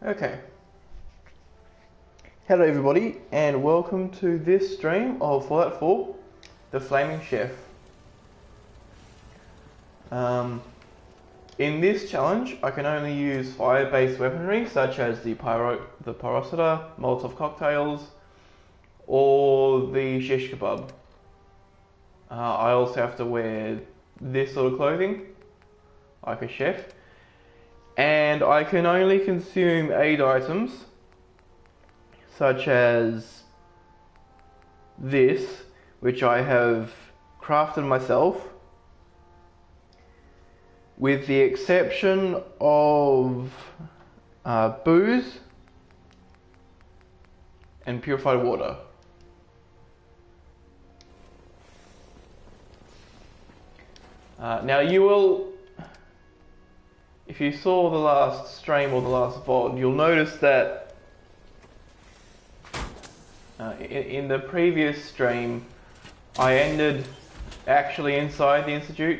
Okay. Hello everybody and welcome to this stream of Fallout 4, The Flaming Chef. In this challenge I can only use fire-based weaponry such as the Pyrocida, Molotov cocktails or the shish kebab. I also have to wear this sort of clothing, like a chef, and I can only consume aid items such as this, which I have crafted myself, with the exception of booze and purified water. Now you will, if you saw the last stream or the last VOD, you'll notice that in the previous stream I ended actually inside the Institute.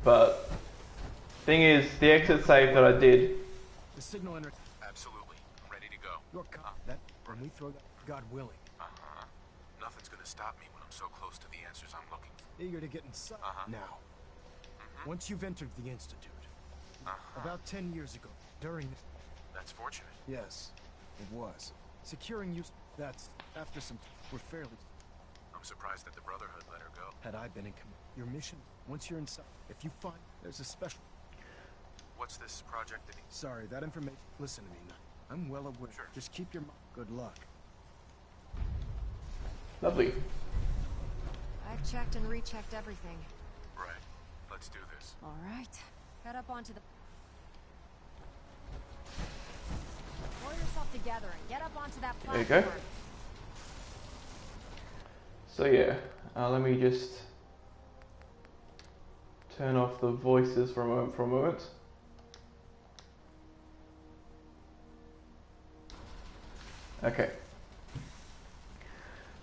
But thing is, the exit save that I did. The signal enter. Absolutely. I'm ready to go. Your that when we throw that, God willing. Nothing's gonna stop me when I'm so close to the answers I'm looking for. Eager to get inside. Now, once you've entered the Institute, about 10 years ago, during this. That's fortunate. Yes, it was. Securing you. That's after some. We're fairly. I'm surprised that the Brotherhood let her go. Had I been in command, your mission. Once you're inside, if you find there's a special. What's this project that he... Sorry, that information. Listen to me. I'm well aware. Sure. Just keep your. Good luck. Lovely. I've checked and rechecked everything. Right. Let's do this. All right. Head up onto the... Pull yourself together and get up onto that There platform. you go. So yeah, let me just turn off the voices for a moment. Okay.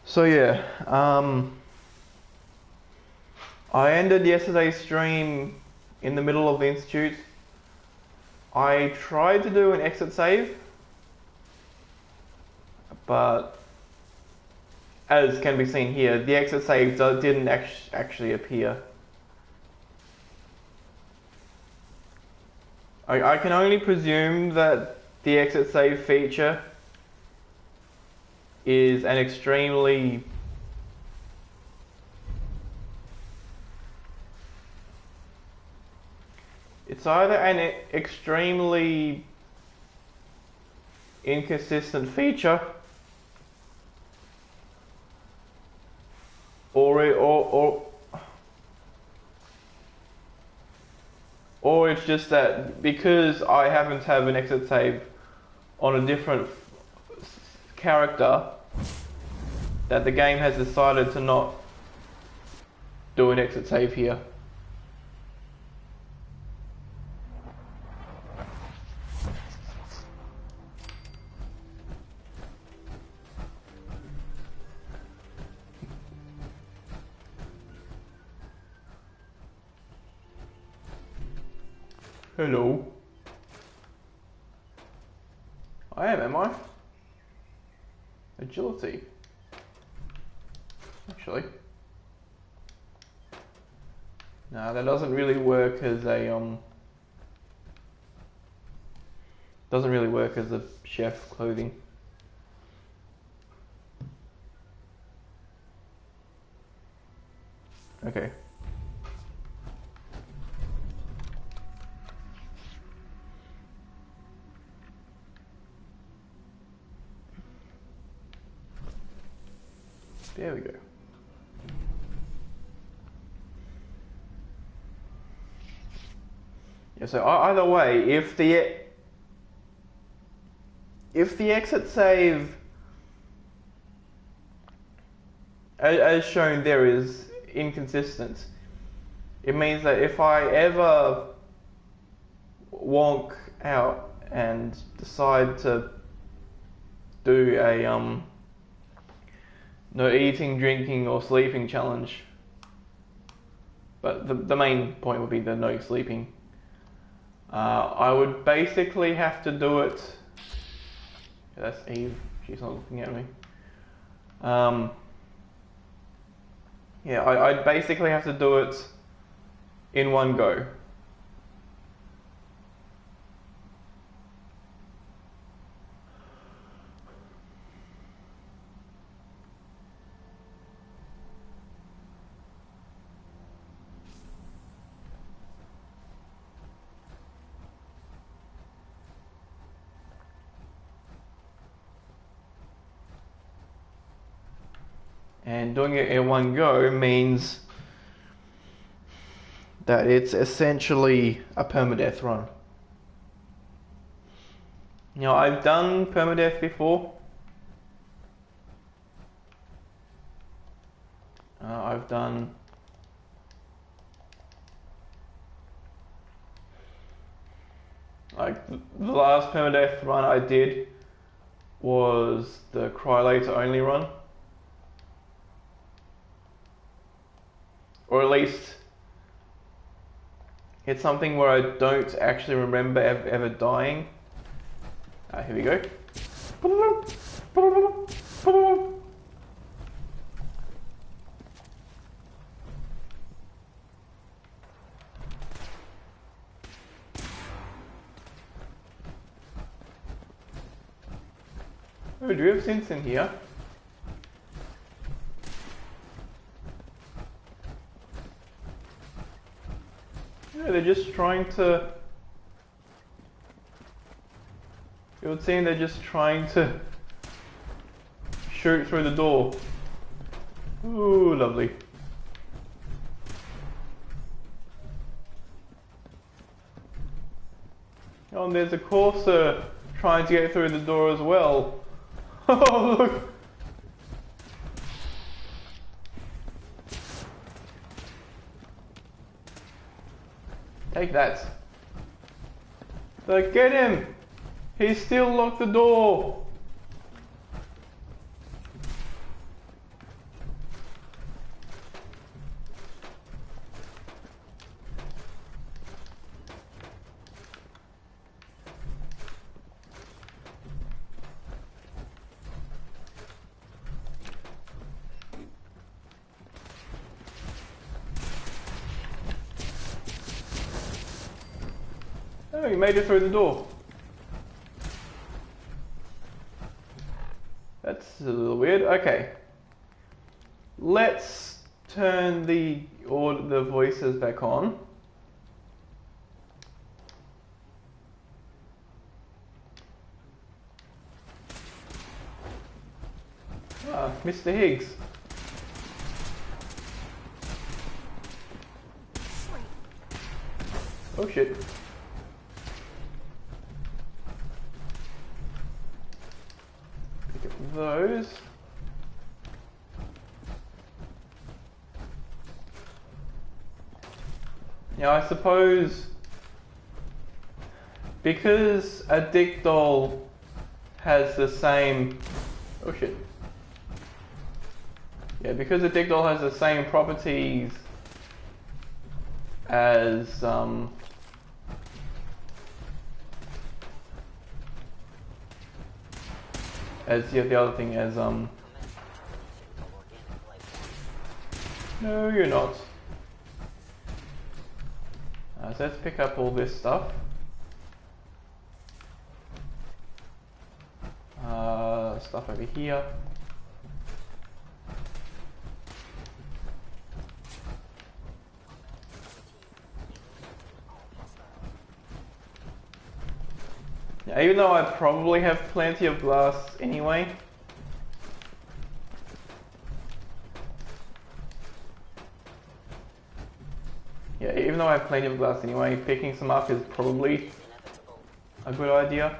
So yeah, I ended yesterday's stream in the middle of the Institute. I tried to do an exit save, but as can be seen here, the exit save didn't actually appear. I can only presume that the exit save feature is an extremely it's either an extremely inconsistent feature or it's just that because I happen to have an exit save on a different character, that the game has decided to not do an exit save here. Hello. Am I? Agility. Actually. No, that doesn't really work as a doesn't really work as a chef clothing. Okay. There we go. Yeah, so either way, if the exit save as shown there is inconsistent, it means that if I ever wonk out and decide to do a no eating, drinking or sleeping challenge, but the main point would be the no sleeping. I would basically have to do it. That's Eve. She's not looking at me. Yeah, I'd basically have to do it in one go. And doing it in one go means that it's essentially a permadeath run. You know, I've done permadeath before. I've done like the last permadeath run I did was the Cry Later only run. Or at least it's something where I don't actually remember ever dying. Here we go. Oh, do we have synths in here? Yeah, they're just trying to... It would seem they're just trying to shoot through the door. Ooh, lovely. Oh, and there's a Corsair trying to get through the door as well. Oh, look! Take that. Like, get him! He still locked the door! Oh, he made it through the door. That's a little weird. Okay. Let's turn the voices back on. Ah, Mr. Higgs. Oh shit. Pick up those. Now I suppose because a dick doll has the same... Oh shit. Yeah, because a dick doll has the same properties as the other thing as no, you're not. So let's pick up all this stuff. Stuff over here. Now, even though I probably have plenty of glass anyway, even though I have plenty of glass anyway, picking some up is probably a good idea.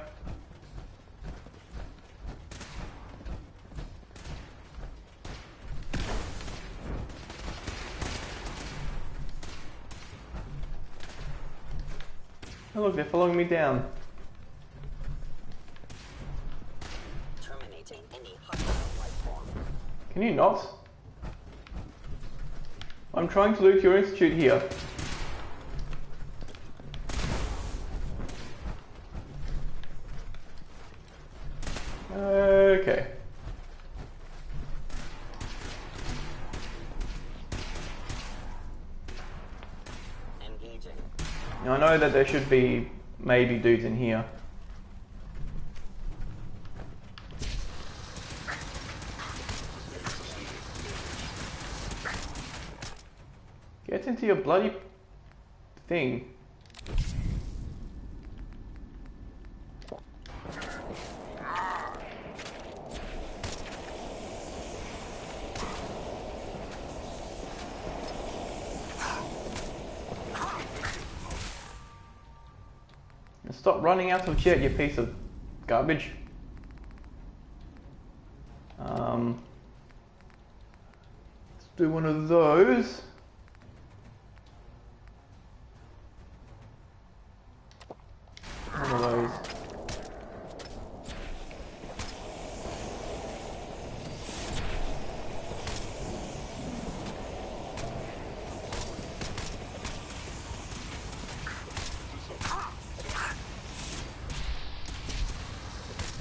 Oh look, they're following me down. Terminating any hostile life form. Can you not? I'm trying to loot your institute here. Okay. Engaging. Now I know that there should be maybe dudes in here. Get into your bloody thing. Stop running out of jet, you piece of garbage. Let's do one of those. One of those.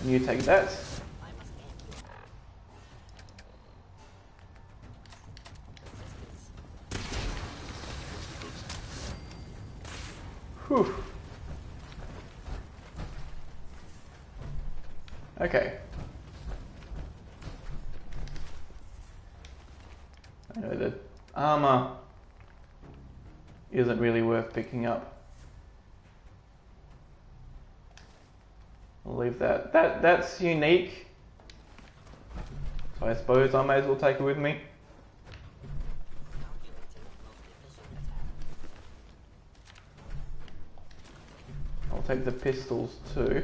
And you take that. Whew. Okay. I know that armor isn't really worth picking up. I'll leave that. That's unique. So I suppose I may as well take it with me. I'll take the pistols too.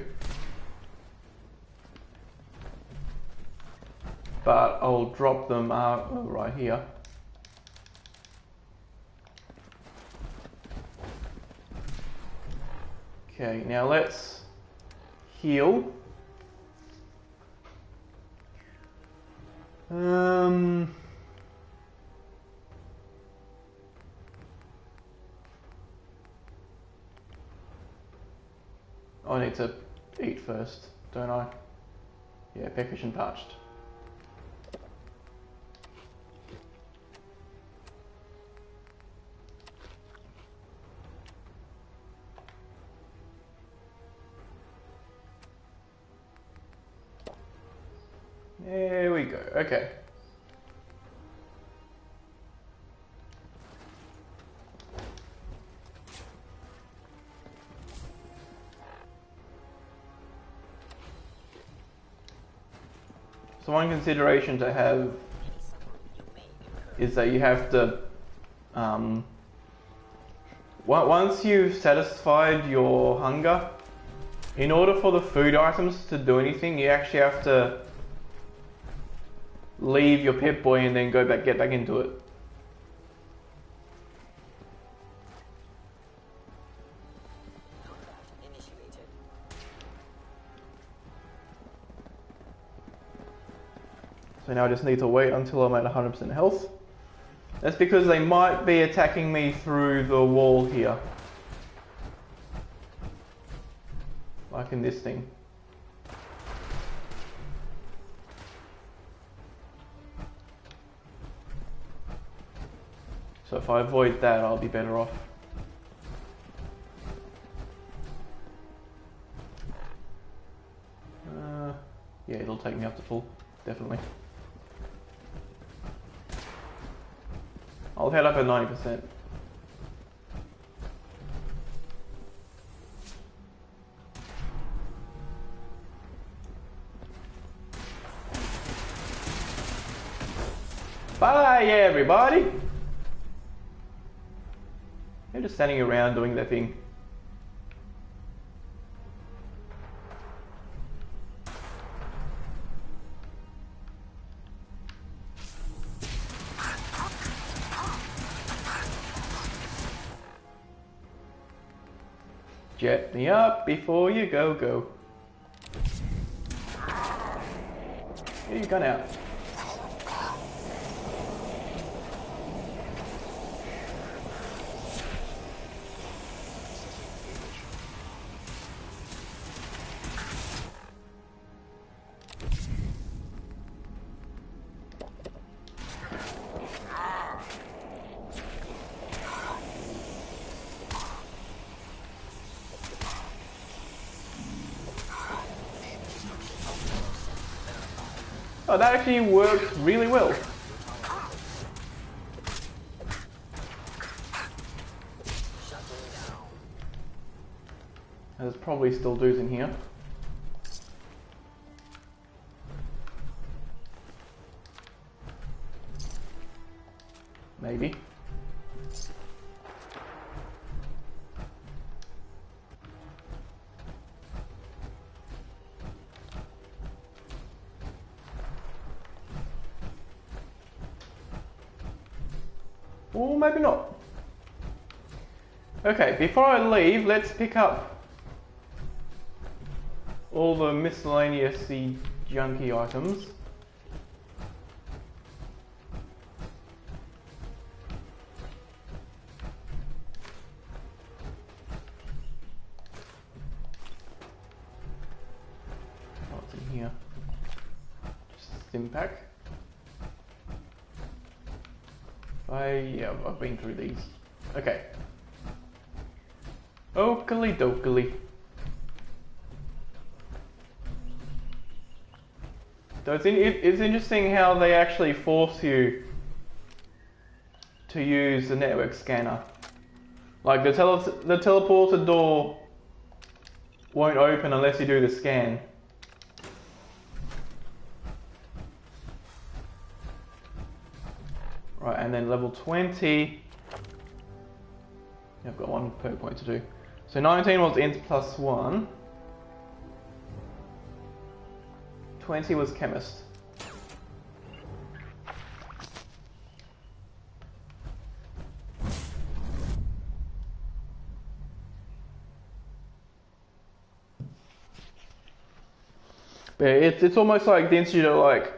But I'll drop them right here. Okay, now let's heal. I need to eat first, don't I? Yeah, peckish and parched. There we go, okay. So one consideration to have is that you have to, once you've satisfied your hunger, in order for the food items to do anything, you actually have to leave your Pip-Boy and then get back into it. So now I just need to wait until I'm at 100% health. That's because they might be attacking me through the wall here. Like in this thing. So if I avoid that, I'll be better off. Yeah, it'll take me up to full, definitely. I'll head up at 90%. Bye, everybody! They're just standing around doing their thing. Jet me up before you go. Get your gun out. Oh, that actually worked really well. There's probably still dudes in here. Maybe. Or maybe not. Okay, before I leave, let's pick up all the miscellaneous-y junky items. What's in here? Just a stim pack. Yeah, I've been through these. Okay. Oakley dokley. So it's interesting how they actually force you to use the network scanner. Like the teleporter door won't open unless you do the scan. Right, and then level 20. I've got one per point to do. So 19 was int plus 1. 20 was chemist. But it's almost like the Institute are like,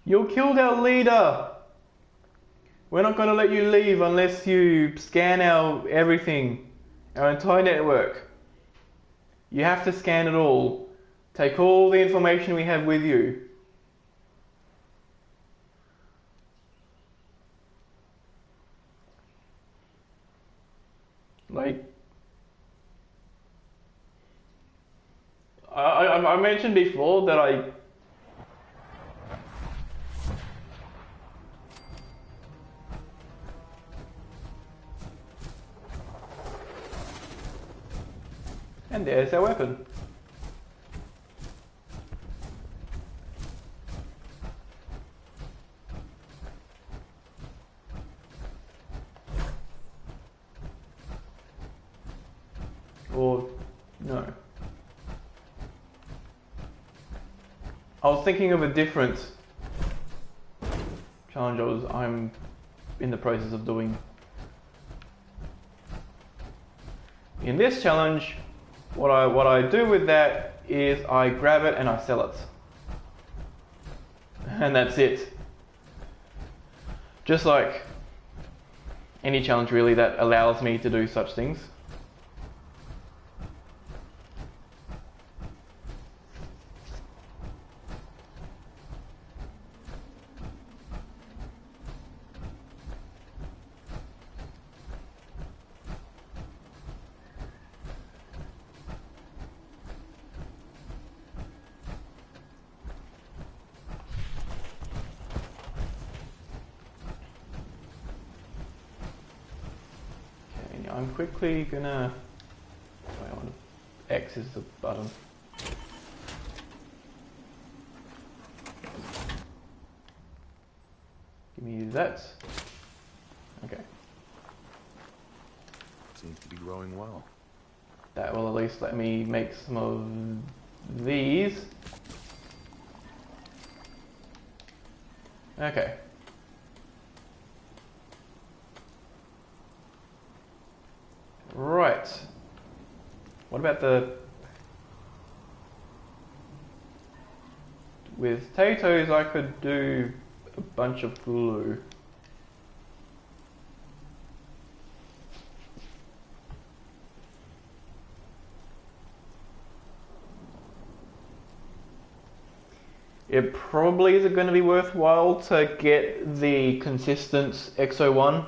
you killed our leader. We're not going to let you leave unless you scan our everything, our entire network. You have to scan it all. Take all the information we have with you. Like, I mentioned before that and there's our weapon. Or, no. I was thinking of a different challenge I'm in the process of doing. In this challenge, what I do with that is I grab it and I sell it. And that's it. Just like any challenge really that allows me to do such things. I'm quickly gonna. Wait, I want to. X is the button. Give me that. Okay. Seems to be growing well. That will at least let me make some of these. Okay. Right. What about the... With potatoes I could do a bunch of glue. It probably isn't going to be worthwhile to get the consistent XO1.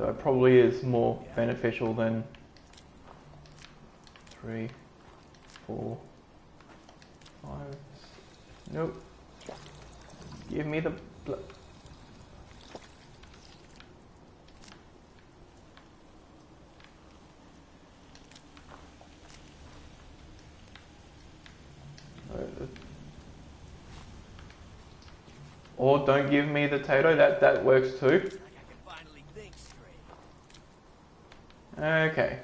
Though it probably is more beneficial than 3, 4, 5. Nope. Give me the. Or don't give me the Tato, that works too. Like I can finally think straight. Okay.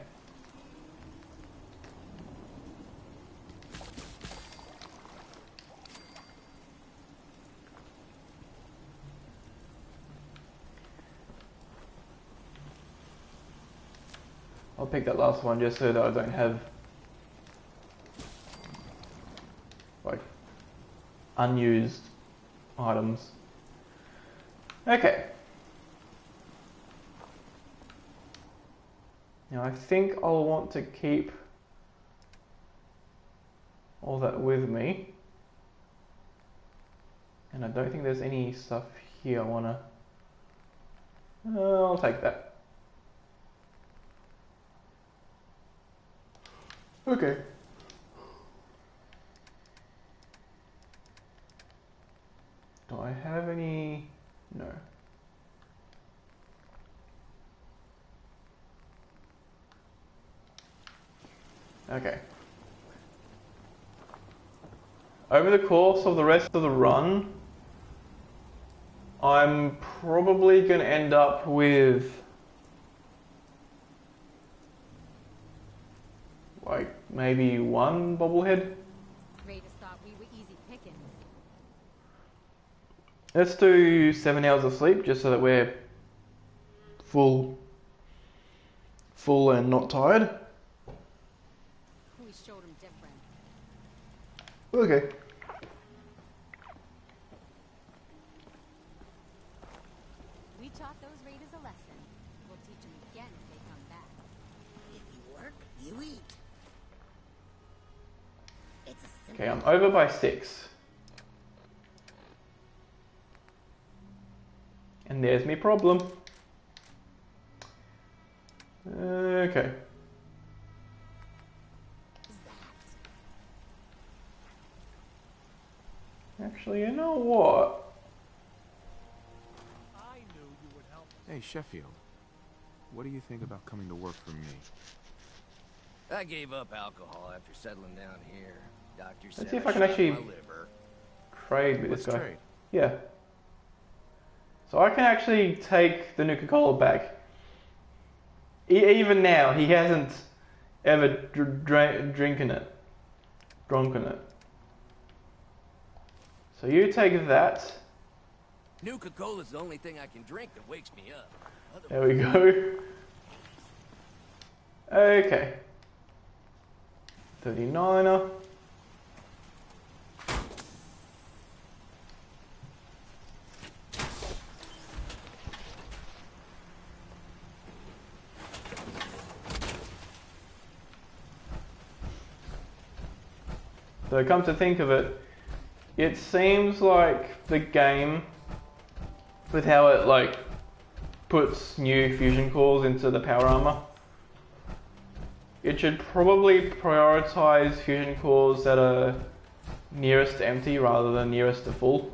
I'll pick that last one just so that I don't have like unused items. Okay. Now I think I'll want to keep all that with me. And I don't think there's any stuff here I wanna... I'll take that. Okay. Do I have any? No. Okay. Over the course of the rest of the run, I'm probably going to end up with like maybe one bobblehead. Raiders thought we were easy pickings. Let's do 7 hours of sleep just so that we're full and not tired. We showed them different. Okay. We taught those raiders a lesson. We'll teach them again if they come back. If you work, you eat. It's a simple. Okay, I'm over by 6. And there's my problem. Okay. Actually, you know what? I knew you would help. Hey, Sheffield. What do you think about coming to work for me? I gave up alcohol after settling down here. Doctor said Let's see if I I can shot actually my liver. trade with Let's this guy. trade. Yeah. So I can actually take the Nuka-Cola back. Even now, he hasn't ever drunken it. So you take that. Nuka-Cola's the only thing I can drink that wakes me up. There we go. Okay. 39er. So come to think of it, it seems like the game, with how it like puts new fusion cores into the power armor, it should probably prioritize fusion cores that are nearest to empty rather than nearest to full.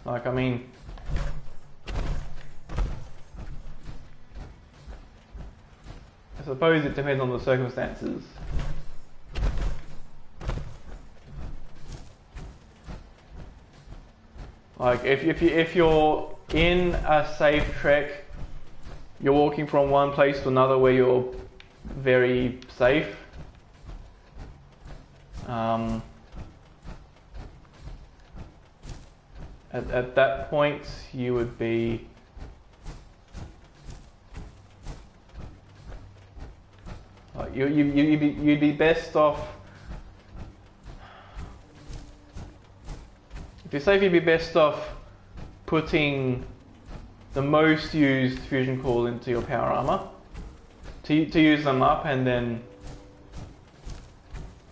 Like, I mean, I suppose it depends on the circumstances. Like if you're in a safe trek, you're walking from one place to another where you're very safe. At that point, you would be you'd be best off. If you're safe, you'd be best off putting the most used fusion cores into your power armor to use them up and then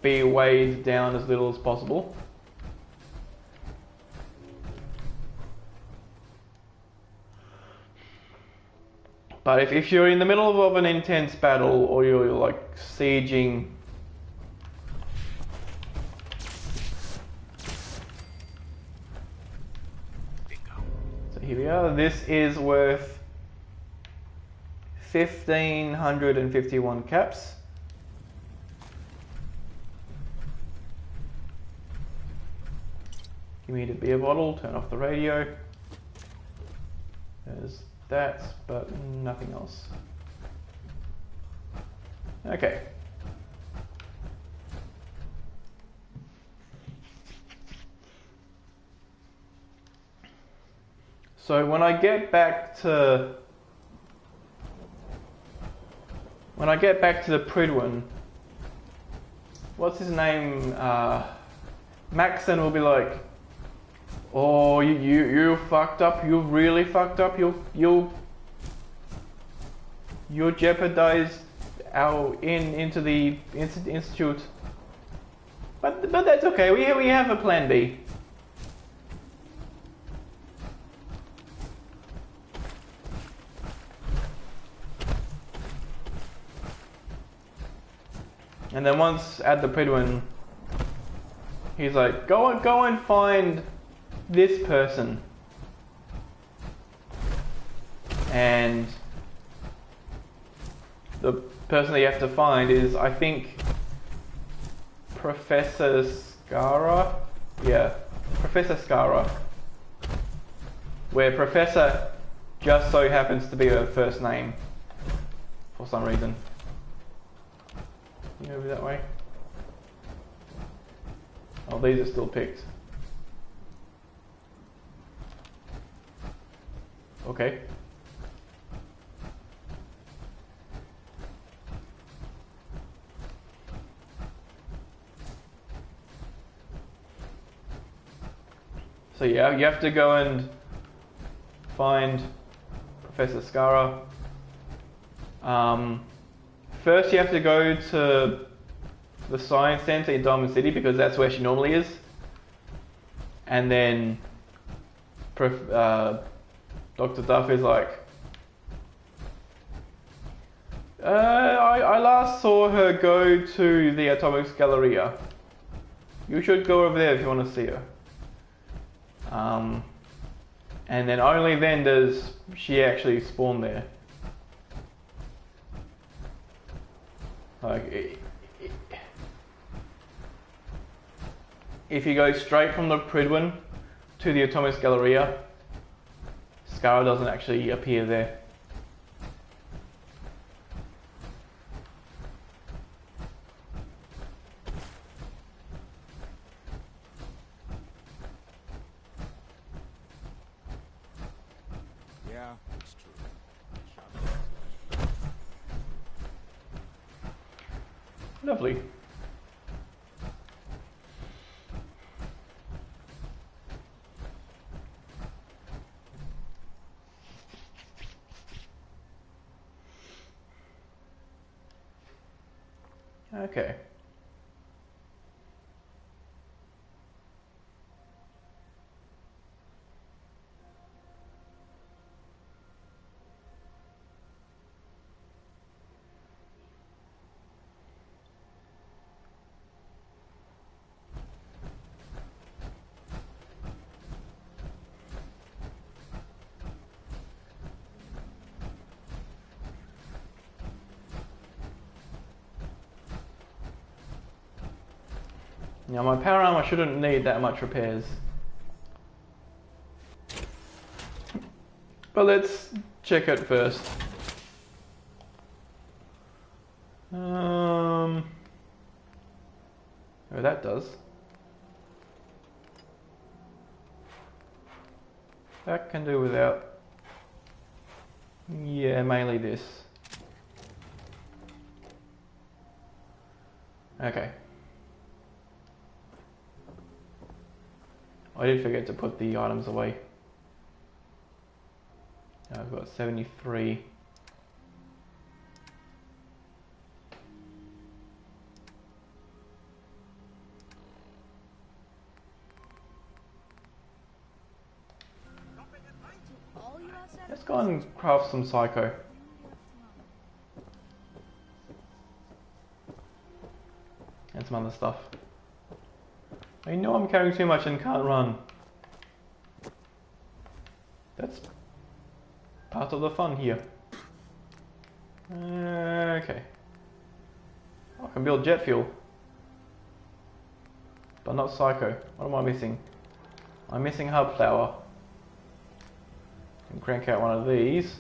be weighed down as little as possible. But if you're in the middle of an intense battle or you're like sieging, Bingo. so here we are. This is worth 1,551 caps. Give me the beer bottle, turn off the radio. There's that, but nothing else. Okay. So when I get back to the Prydwen, what's his name? Maxon will be like, "Oh, you fucked up. You really fucked up. You jeopardized our into the institute." But that's okay. We have a plan B. And then once at the Prydwen, he's like, go and find this person. And the person that you have to find is, I think, Professor Skara? Yeah, Professor Skara. Where Professor just so happens to be her first name for some reason. You over that way? Oh, these are still picked. Okay. So yeah, you have to go and find Professor Skara. First, you have to go to the Science Center in Diamond City because that's where she normally is. And then Dr. Duff is like, I last saw her go to the Atomics Galleria. You should go over there if you want to see her. And then only then does she actually spawn there. Like, if you go straight from the Prydwen to the Atomics Galleria, Skara doesn't actually appear there. Yeah, it's true. Lovely. Okay. Now my power armor shouldn't need that much repairs. But let's check it first. Oh, that does. That can do without. Yeah, mainly this. Okay. I did forget to put the items away. I've got 73. Let's go and craft some psycho. some other stuff. I know I'm carrying too much and can't run. That's part of the fun here. Okay. I can build jet fuel. But not psycho. What am I missing? I'm missing hub flower. Can crank out one of these.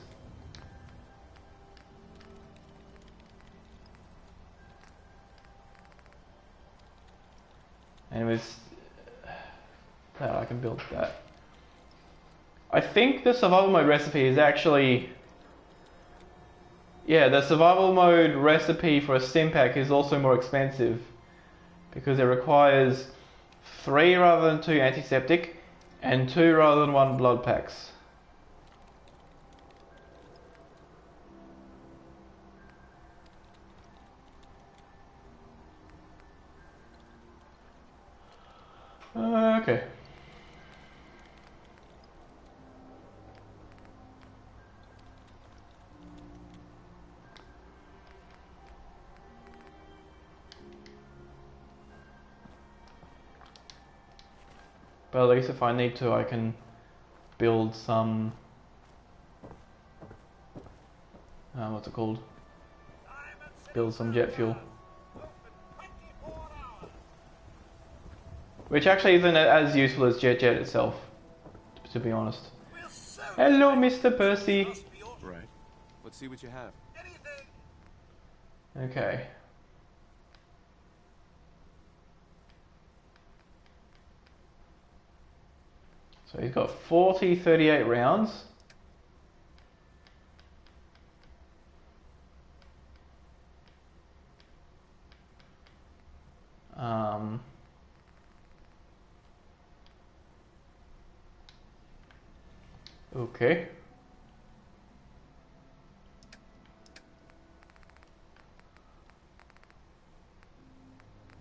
And with flower I can build that. I think the survival mode recipe is actually... Yeah, the survival mode recipe for a Stimpak is also more expensive because it requires 3 rather than 2 antiseptic and 2 rather than 1 blood packs. Okay. But at least if I need to, I can build some... what's it called? Build some jet fuel. Which actually isn't as useful as Jet itself, to be honest. Hello, Mr. Percy. Right. Let's see what you have. Okay. So he's got 38 rounds. Okay.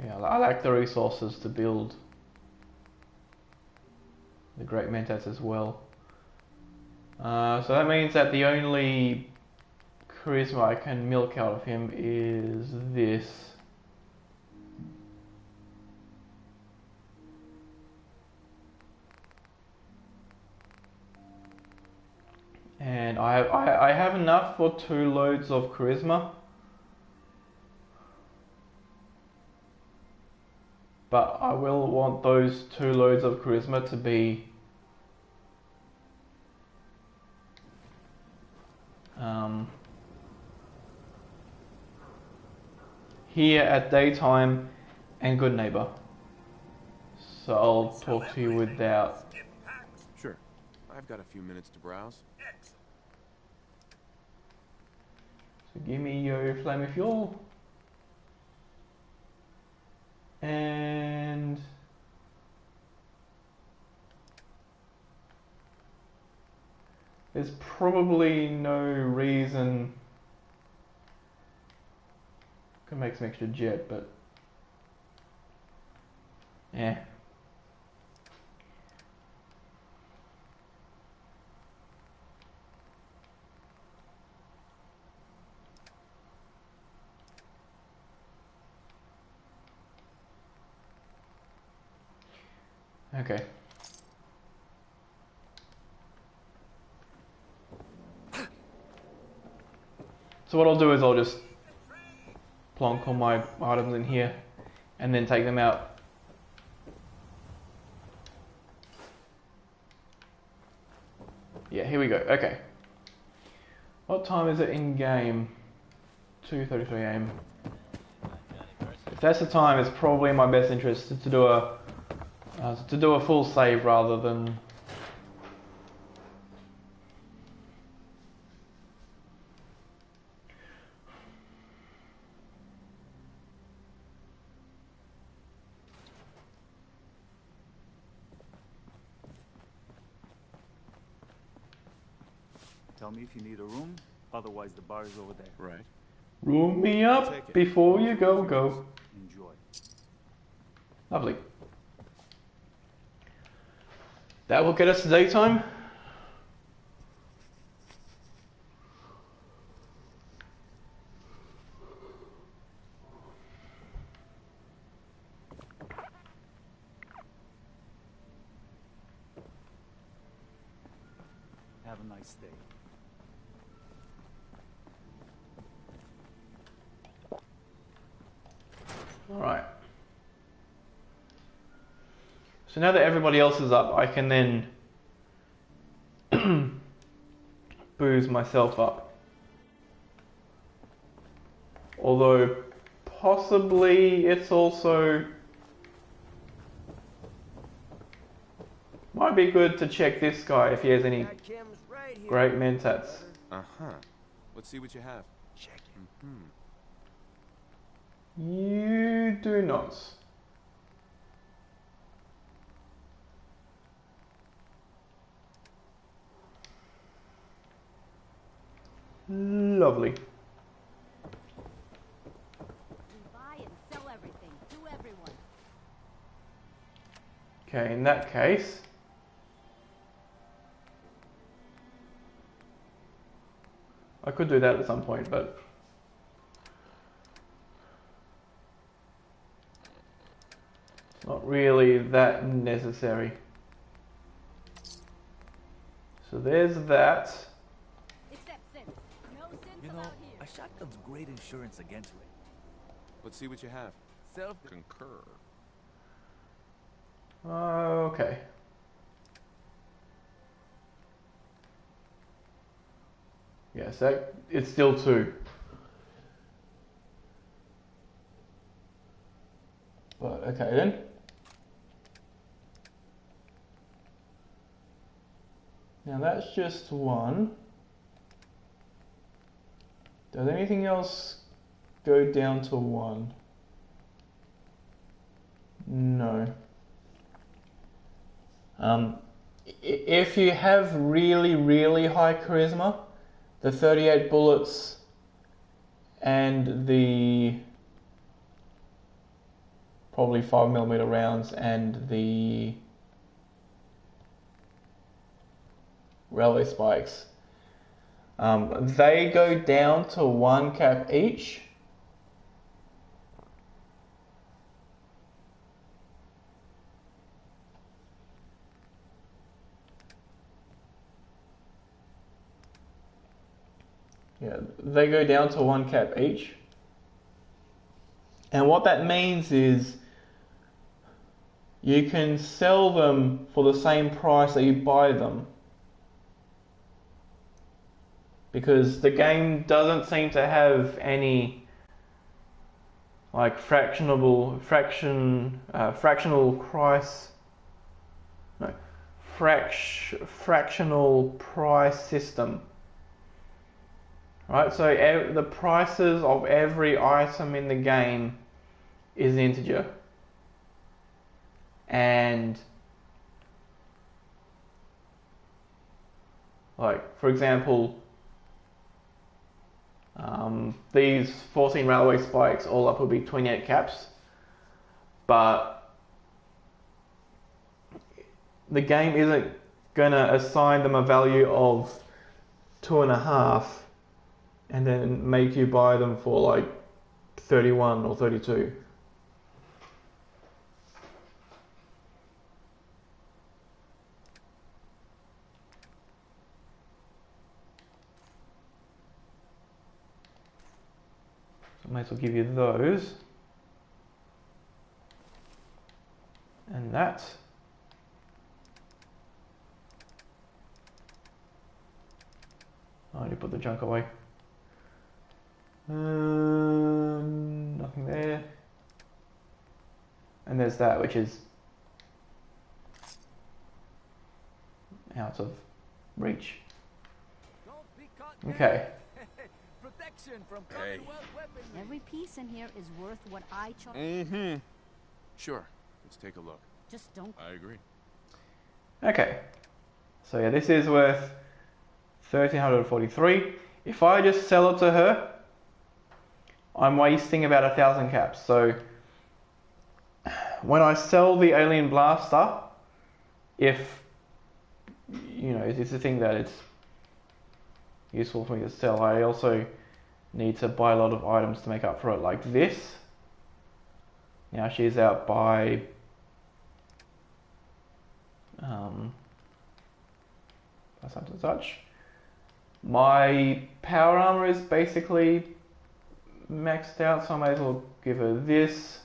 Yeah, I like the resources to build the Great Mentats as well. So that means that the only charisma I can milk out of him is this. And I have enough for 2 loads of charisma. But I will want those 2 loads of charisma to be here at daytime and good neighbor. So I'll talk to you without. Sure. I've got a few minutes to browse. So give me your flame of fuel. And there's probably no reason. Could make some extra jet, but yeah. Okay. So what I'll do is I'll just plonk all my items in here and then take them out. Yeah, here we go. Okay. What time is it in game? 2:33 AM. If that's the time, it's probably in my best interest to do a full save rather than. Tell me if you need a room, otherwise the bar is over there. Right. Room me up before you go. Enjoy. Lovely. That will get us to daytime. Have a nice day. Alright. So now that everybody else is up, I can then booze myself up. Although, possibly it's also... might be good to check this guy if he has any great mentats. Uh-huh. Let's see what you have. Check him. You do not. Lovely. We buy and sell everything to everyone. Okay, in that case... I could do that at some point, but... it's not really that necessary. So there's that. Except Sims. No Sims You know, allowed a here. shotgun's great insurance against rape. Let's see what you have. Self Concur. Okay. Yes, that, it's still 2. But okay then. Now that's just 1. Does anything else go down to 1? No. If you have really, really high charisma, the 38 bullets and the probably 5mm rounds and the railway spikes, they go down to 1 cap each. Yeah, they go down to 1 cap each. And what that means is you can sell them for the same price that you buy them. Because the game doesn't seem to have any like fractional price system. Right, so the prices of every item in the game is an integer. And like, for example, these 14 railway spikes all up would be 28 caps, but the game isn't gonna assign them a value of 2.5 and then make you buy them for like 31 or 32. So I might as well give you those. And that. I already put the junk away. Nothing there. And there's that, which is out of reach. Okay. Protection from Hey. Commonwealth weaponry. Every piece in here is worth what I charge. Mm-hmm. Sure. Let's take a look. Just don't. I agree. Okay. So yeah, this is worth 1,343. If I just sell it to her, I'm wasting about 1,000 caps. So when I sell the Alien Blaster, if you know, it's a thing that it's useful for me to sell, I also need to buy a lot of items to make up for it, like this. Now she's out by plus up to touch. My power armor is basically maxed out, so I may as well give her this.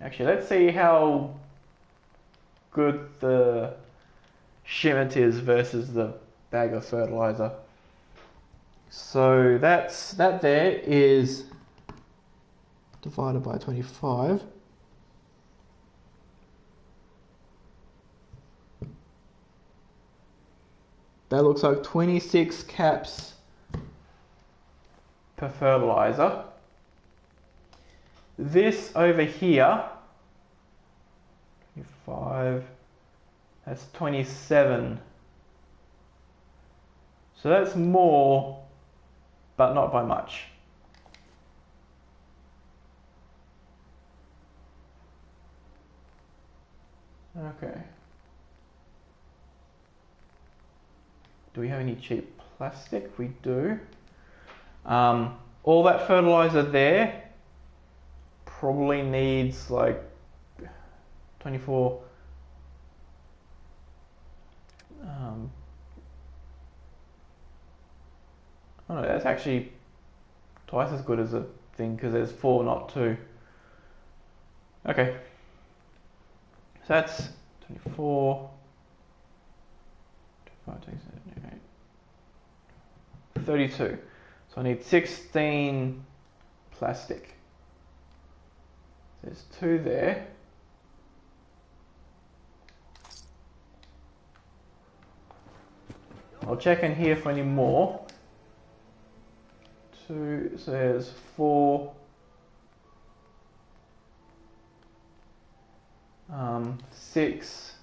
Actually, let's see how good the shipment is versus the bag of fertilizer. So that there is divided by 25. That looks like 26 caps per fertilizer. This over here, 25, that's 27. So that's more, but not by much. Okay. Do we have any cheap plastic? We do. All that fertilizer there probably needs like 24 oh no, that's actually twice as good as a thing because there's 4, not 2. Okay, so that's 24, 25, 27, 32. So I need 16 plastic. There's 2 there. I'll check in here for any more. 2, so there's 4. 6.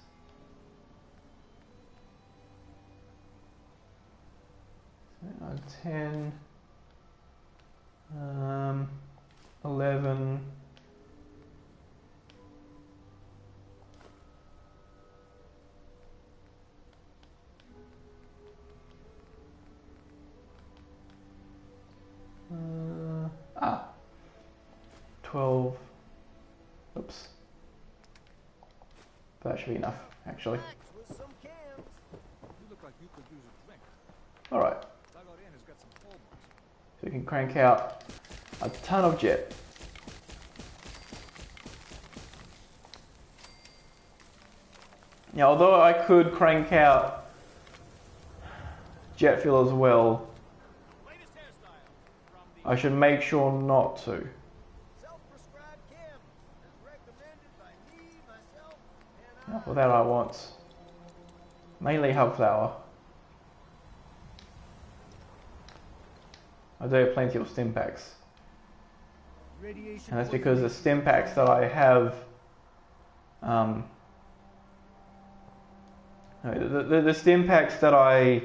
10. 11. 12. Oops. That should be enough, actually. Alright. So we can crank out a ton of jet. Now, although I could crank out jet fuel as well, I should make sure not to. Now, for that I want mainly hub flour. I do have plenty of stim packs. And that's because the stim packs that I have, the stim packs that I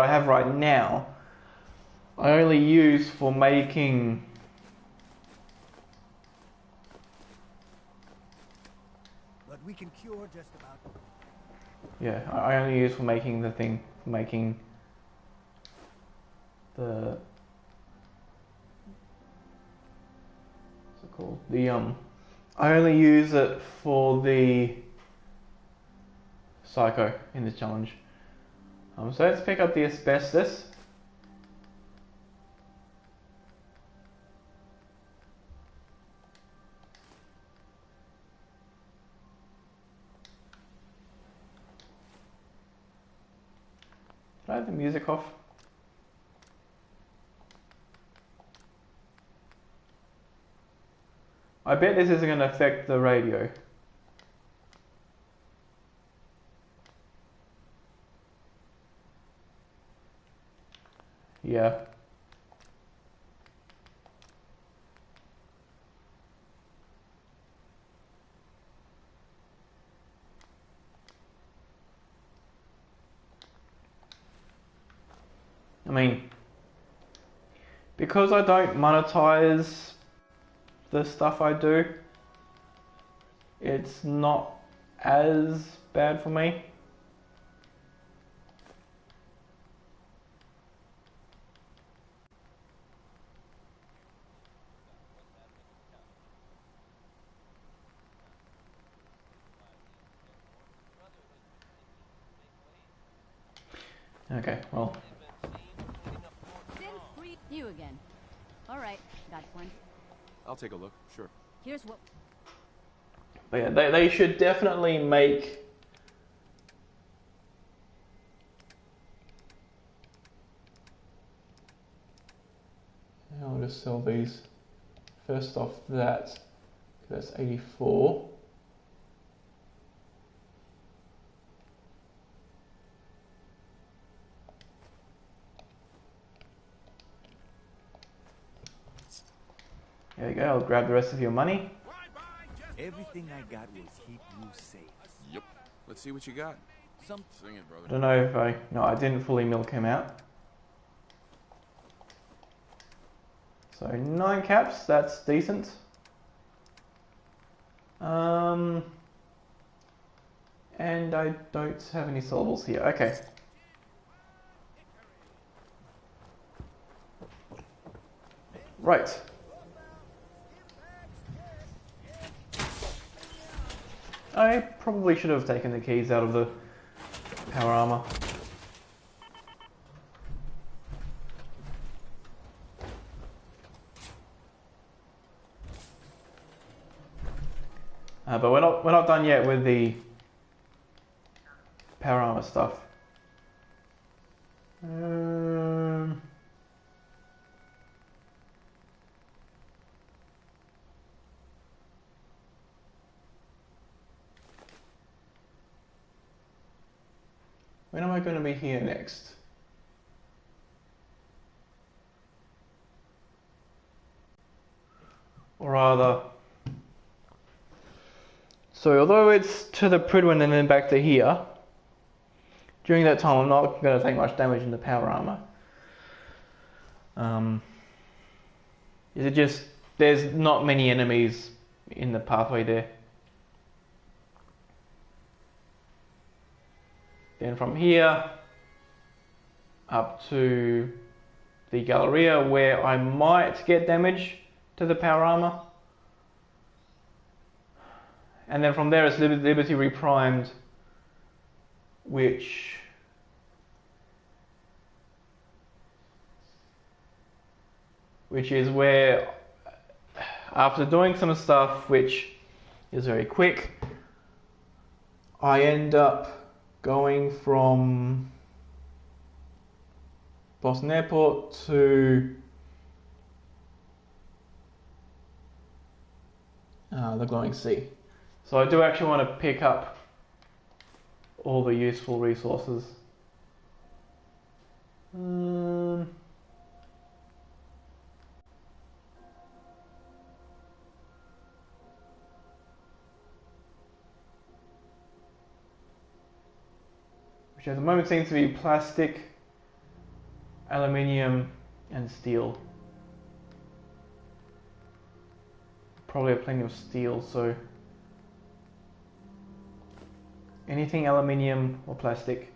have right now, I only use for making we can cure just about. Yeah, I only use for making the thing, for making the what's it called? I only use it for the psycho in this challenge. So let's pick up the asbestos. Did I have the music off? I bet this isn't going to affect the radio. Yeah. I mean, because I don't monetize the stuff I do, it's not as bad for me. Okay, well, You again. All right, got one. I'll take a look, sure. Here's what. but yeah, they should definitely make. I'll just sell these. First off, that's 84. There you go, I'll grab the rest of your money. Everything I got will keep you safe. Yep. Let's see what you got. Some Sing it, I brother. don't know if I didn't fully milk him out. So 9 caps, that's decent. And I don't have any syllables here, okay. Right. I probably should have taken the keys out of the power armor. But we're not done yet with the power armor stuff. When am I going to be here next? Or rather, so although it's to the Prydwen and then back to here, during that time I'm not going to take much damage in the power armor. Is it just, there's not many enemies in the pathway there. Then from here up to the Galleria, where I might get damage to the power armor. And then from there it's Liberty Reprimed, which is where, after doing some stuff which is very quick, I end up going from Boston Airport to the Glowing Sea. So I do actually want to pick up all the useful resources. Which at the moment seems to be plastic, aluminium, and steel. Probably have plenty of steel, so anything aluminium or plastic.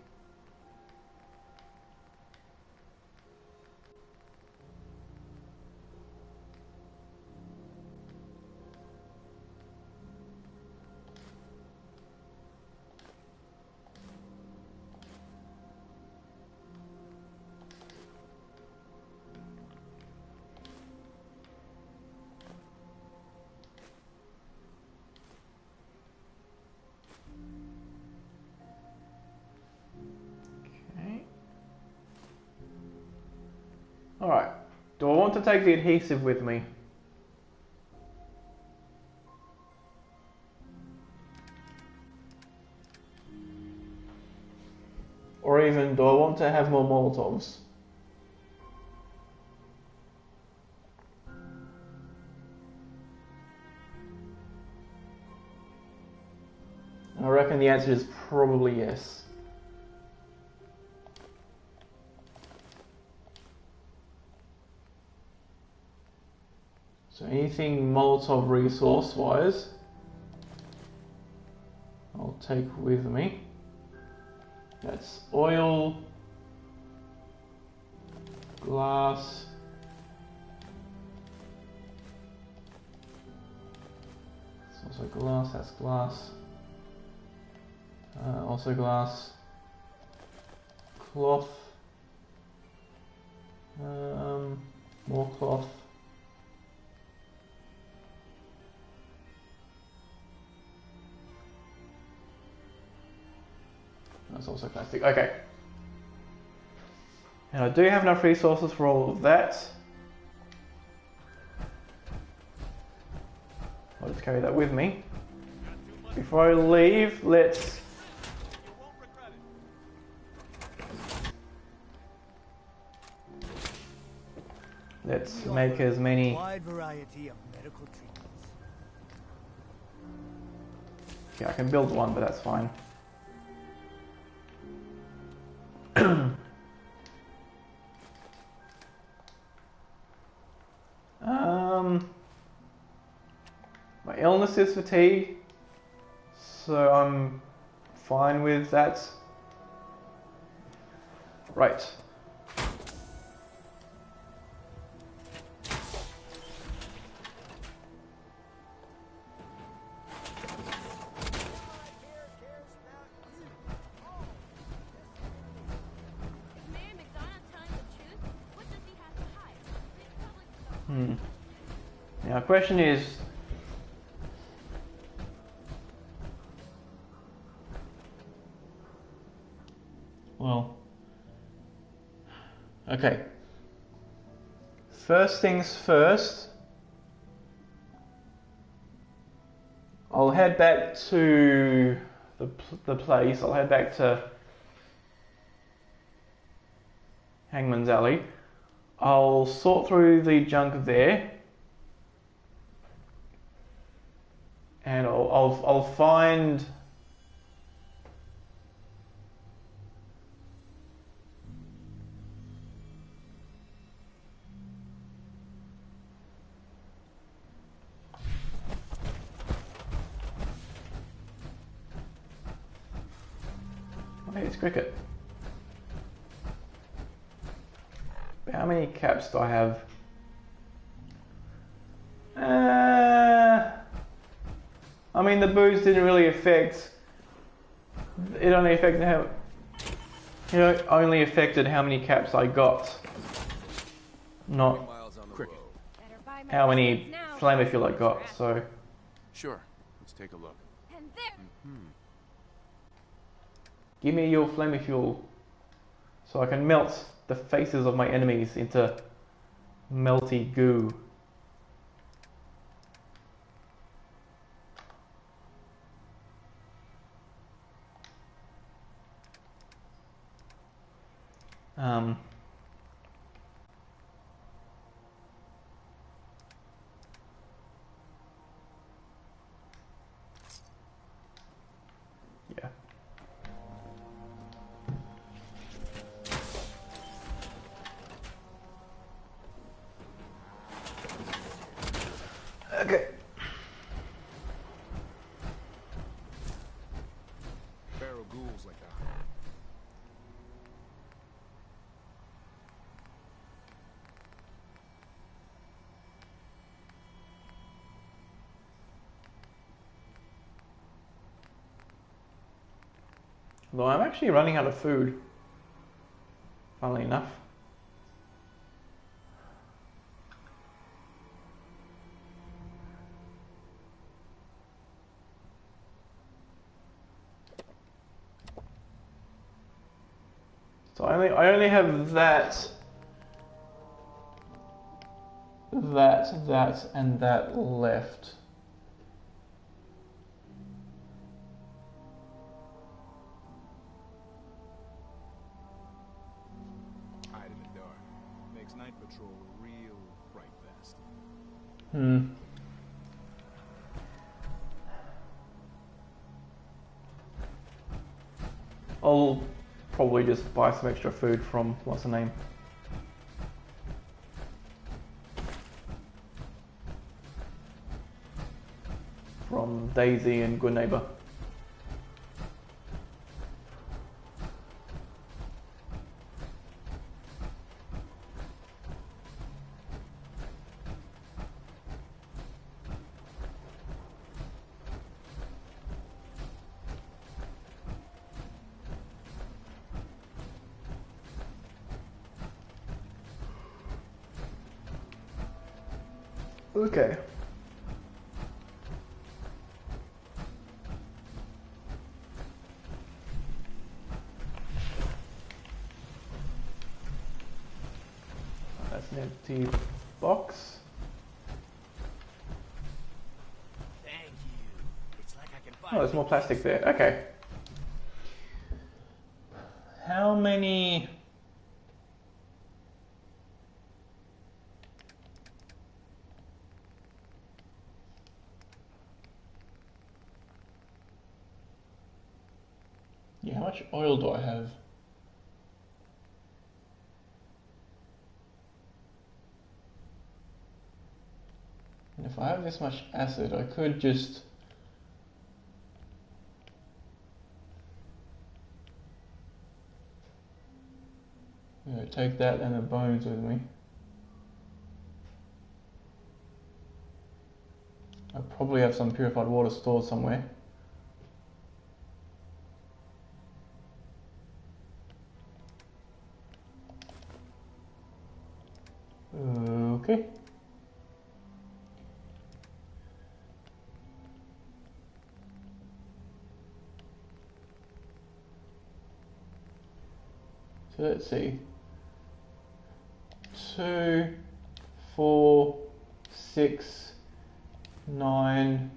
Alright, do I want to take the adhesive with me? Or even, do I want to have more Molotovs? I reckon the answer is probably yes. So anything Molotov resource wise, I'll take with me. That's oil, glass, it's also glass, that's glass, also glass, cloth, More cloth. That's also plastic. Okay. And I do have enough resources for all of that. I'll just carry that with me. Before I leave, let's make as many. Wide variety of medical treatments. Yeah, I can build one, but that's fine. My illness is fatigue, so I'm fine with that. Right. Now, the question is, well, okay. First things first, I'll head back to the place. I'll head back to Hangman's Alley. I'll sort through the junk there, and I'll find hey, it's cricket. How many caps do I have? I mean, the booze didn't really affect. It only affected how. You know, only affected how many caps I got, not how many flamer fuel I got. So. Sure. Let's take a look. And there. Give me your flamer fuel, so I can melt the faces of my enemies into melty goo. Yeah. Okay. Feral ghouls like that. Though I'm actually running out of food, funnily enough. So I only have that, and that left. Hide in the dark. Makes night patrol a real fright fest. I'll probably just buy some extra food from, what's her name? From Daisy and Good Neighbor. Okay. That's an empty box. Thank you. It's like I can Oh, there's more plastic there. Okay. How many... Yeah, how much oil do I have? And if I have this much acid, I could just... take that and the bones with me. I probably have some purified water stored somewhere. Okay. So let's see. 2, 4, 6, 9,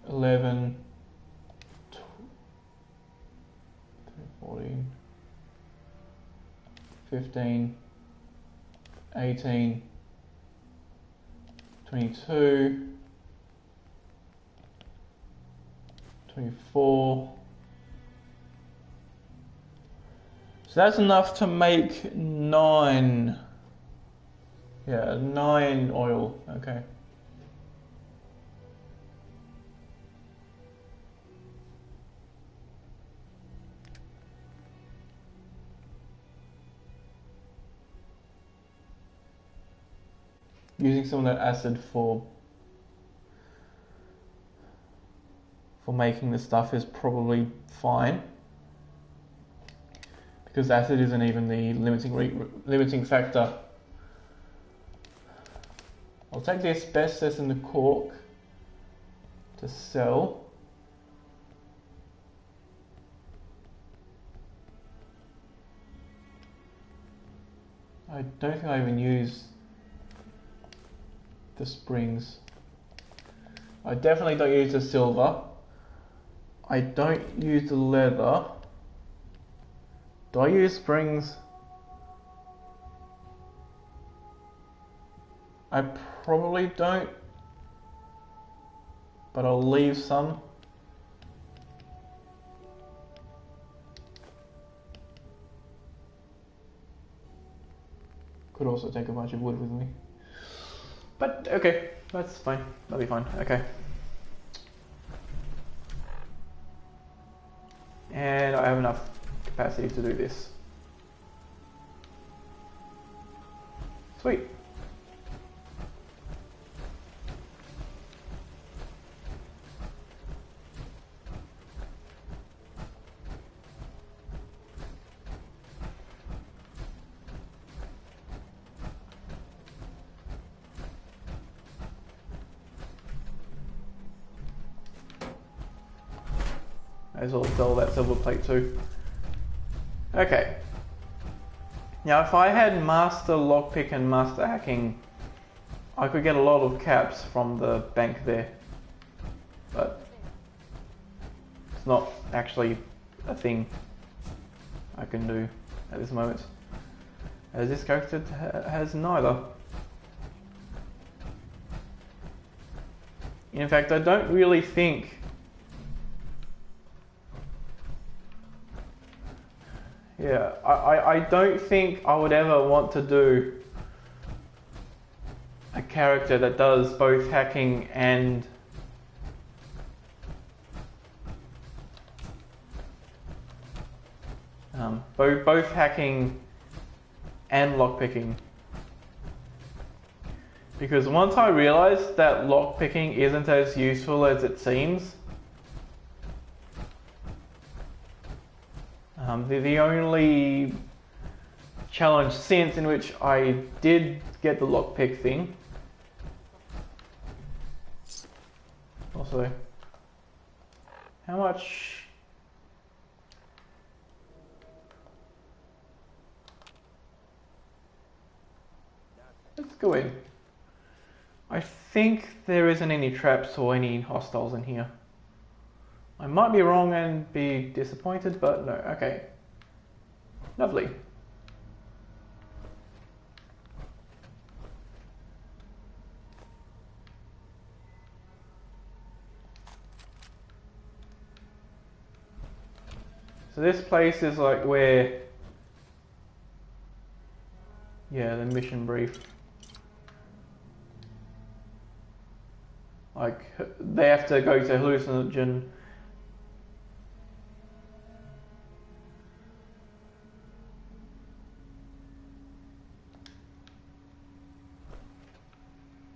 11, 14, 15, 18, 22, 24. So that's enough to make 9. Yeah, 9 oil. Okay. Using some of that acid for making the stuff is probably fine, because acid isn't even the limiting factor. I'll take the asbestos and the cork to sell. I don't think I even use the springs. I definitely don't use the silver. I don't use the leather. Do I use springs? I probably don't, but I'll leave some. Could also take a bunch of wood with me. But okay, that's fine. That'll be fine. Okay. And I have enough capacity to do this. Sweet. May as well sell that silver plate too. Okay. Now if I had master lockpick and master hacking, I could get a lot of caps from the bank there. But it's not actually a thing I can do at this moment, as this character has neither. In fact, I don't really think I don't think I would ever want to do a character that does both hacking and both hacking and lockpicking. Because once I realized that lockpicking isn't as useful as it seems, the only challenge since in which I did get the lockpick thing Also, how much? Let's go in. I think there isn't any traps or any hostiles in here. I might be wrong and be disappointed, but no. Okay. Lovely. So this place is like where, yeah, the mission brief. Like, they have to go to hallucinogen.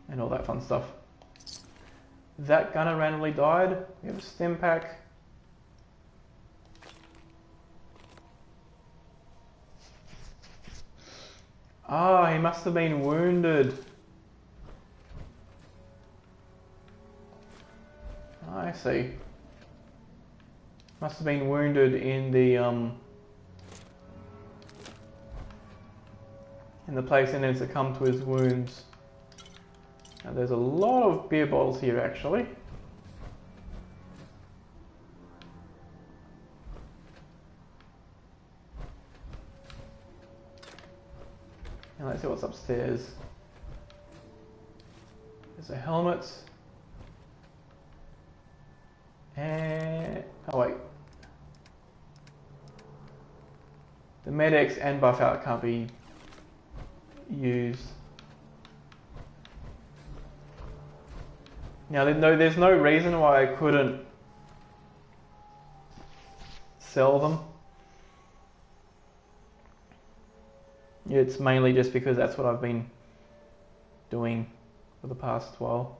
And all that fun stuff. That gunner randomly died. We have a stim pack. Ah, he must have been wounded. I see. Must have been wounded in the place and then succumbed to his wounds. Now there's a lot of beer bottles here actually. And let's see what's upstairs. There's a helmet. And oh wait. The Med-X and buff out can't be used. Now there's no reason why I couldn't sell them. It's mainly just because that's what I've been doing for the past while,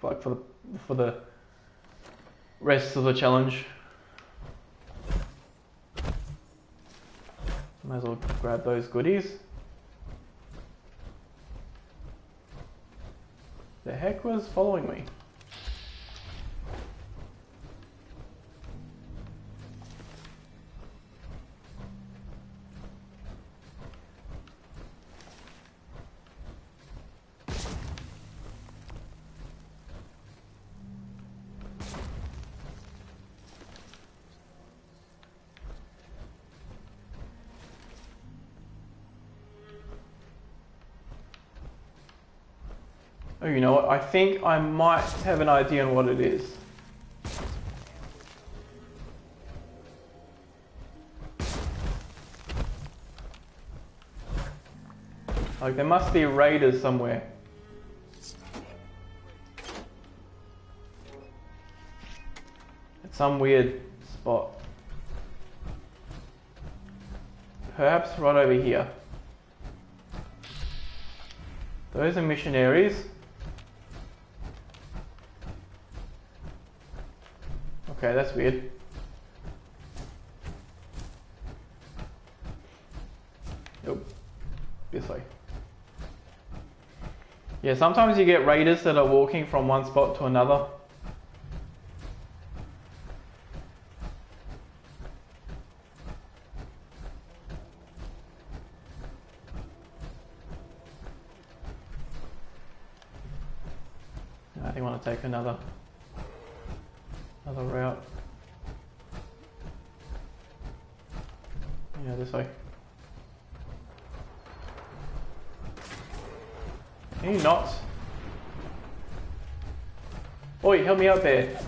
like for the rest of the challenge. Might as well grab those goodies. The heck was following me? Oh, you know what? I think I might have an idea on what it is. Like, there must be raiders somewhere. At some weird spot. Perhaps right over here. Those are missionaries. Okay, that's weird. Nope. This way. Yeah, sometimes you get raiders that are walking from one spot to another. I think I want to take another route. Yeah, this way. Can you not? Oi, help me out there.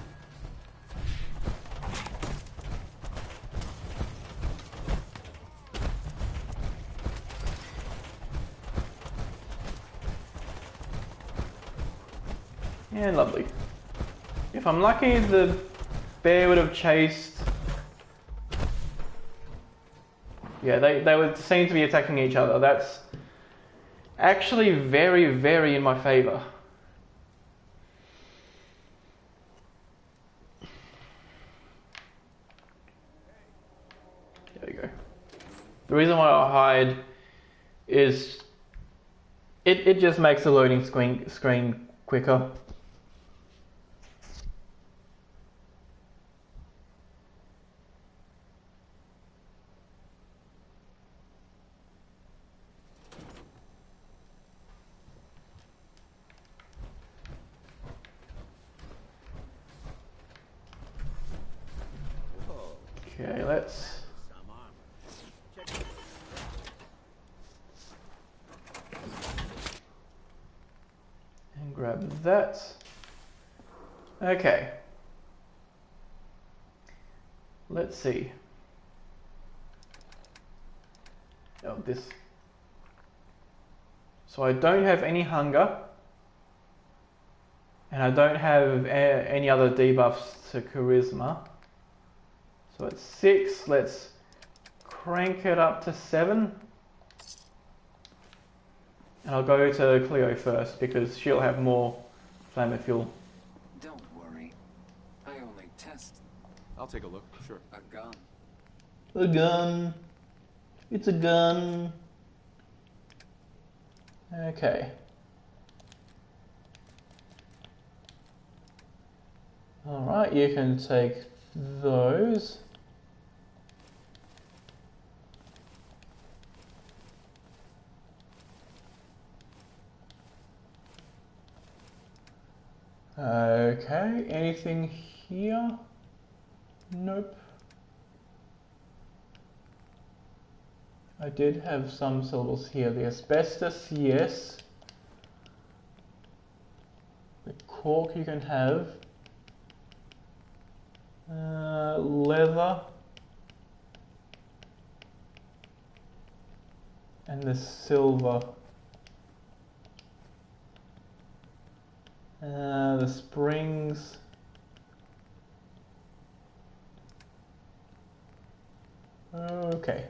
Yeah, lovely. If I'm lucky, the bear would have chased. Yeah, they would seem to be attacking each other. That's actually very, very in my favor. There we go. The reason why I hide is it just makes the loading screen quicker. Okay, let's... And grab that. Okay. Let's see. Oh, this. So I don't have any hunger. And I don't have any other debuffs to charisma. So it's 6. Let's crank it up to 7. And I'll go to Cleo first because she'll have more flammar fuel. Don't worry. I only test I'll take a look, sure. a gun. A gun. It's a gun. Okay. Alright, you can take those. Okay, anything here? Nope. I did have some syllables here. The asbestos, yes. The cork you can have. Leather. And the silver. The springs. Okay.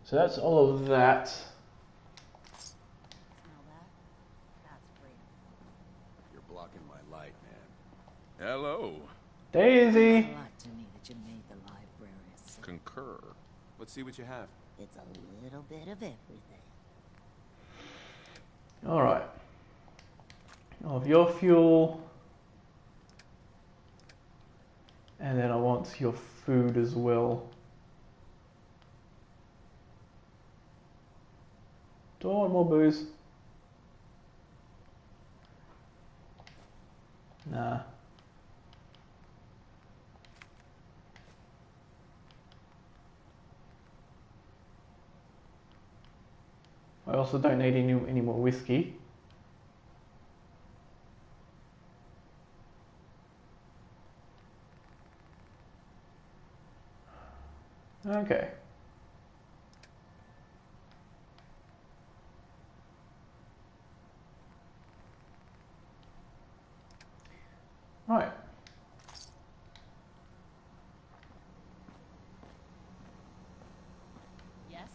So that's all of that. Smell that? That's free. You're blocking my light, man. Hello. Daisy! It's a lot to me that you made the library a city. Concur. Let's see what you have. It's a little bit of everything. Alright. Of your fuel. And then I want your food as well. Do I want more booze? Nah. I also don't need any more whiskey. Okay. Right. Yes?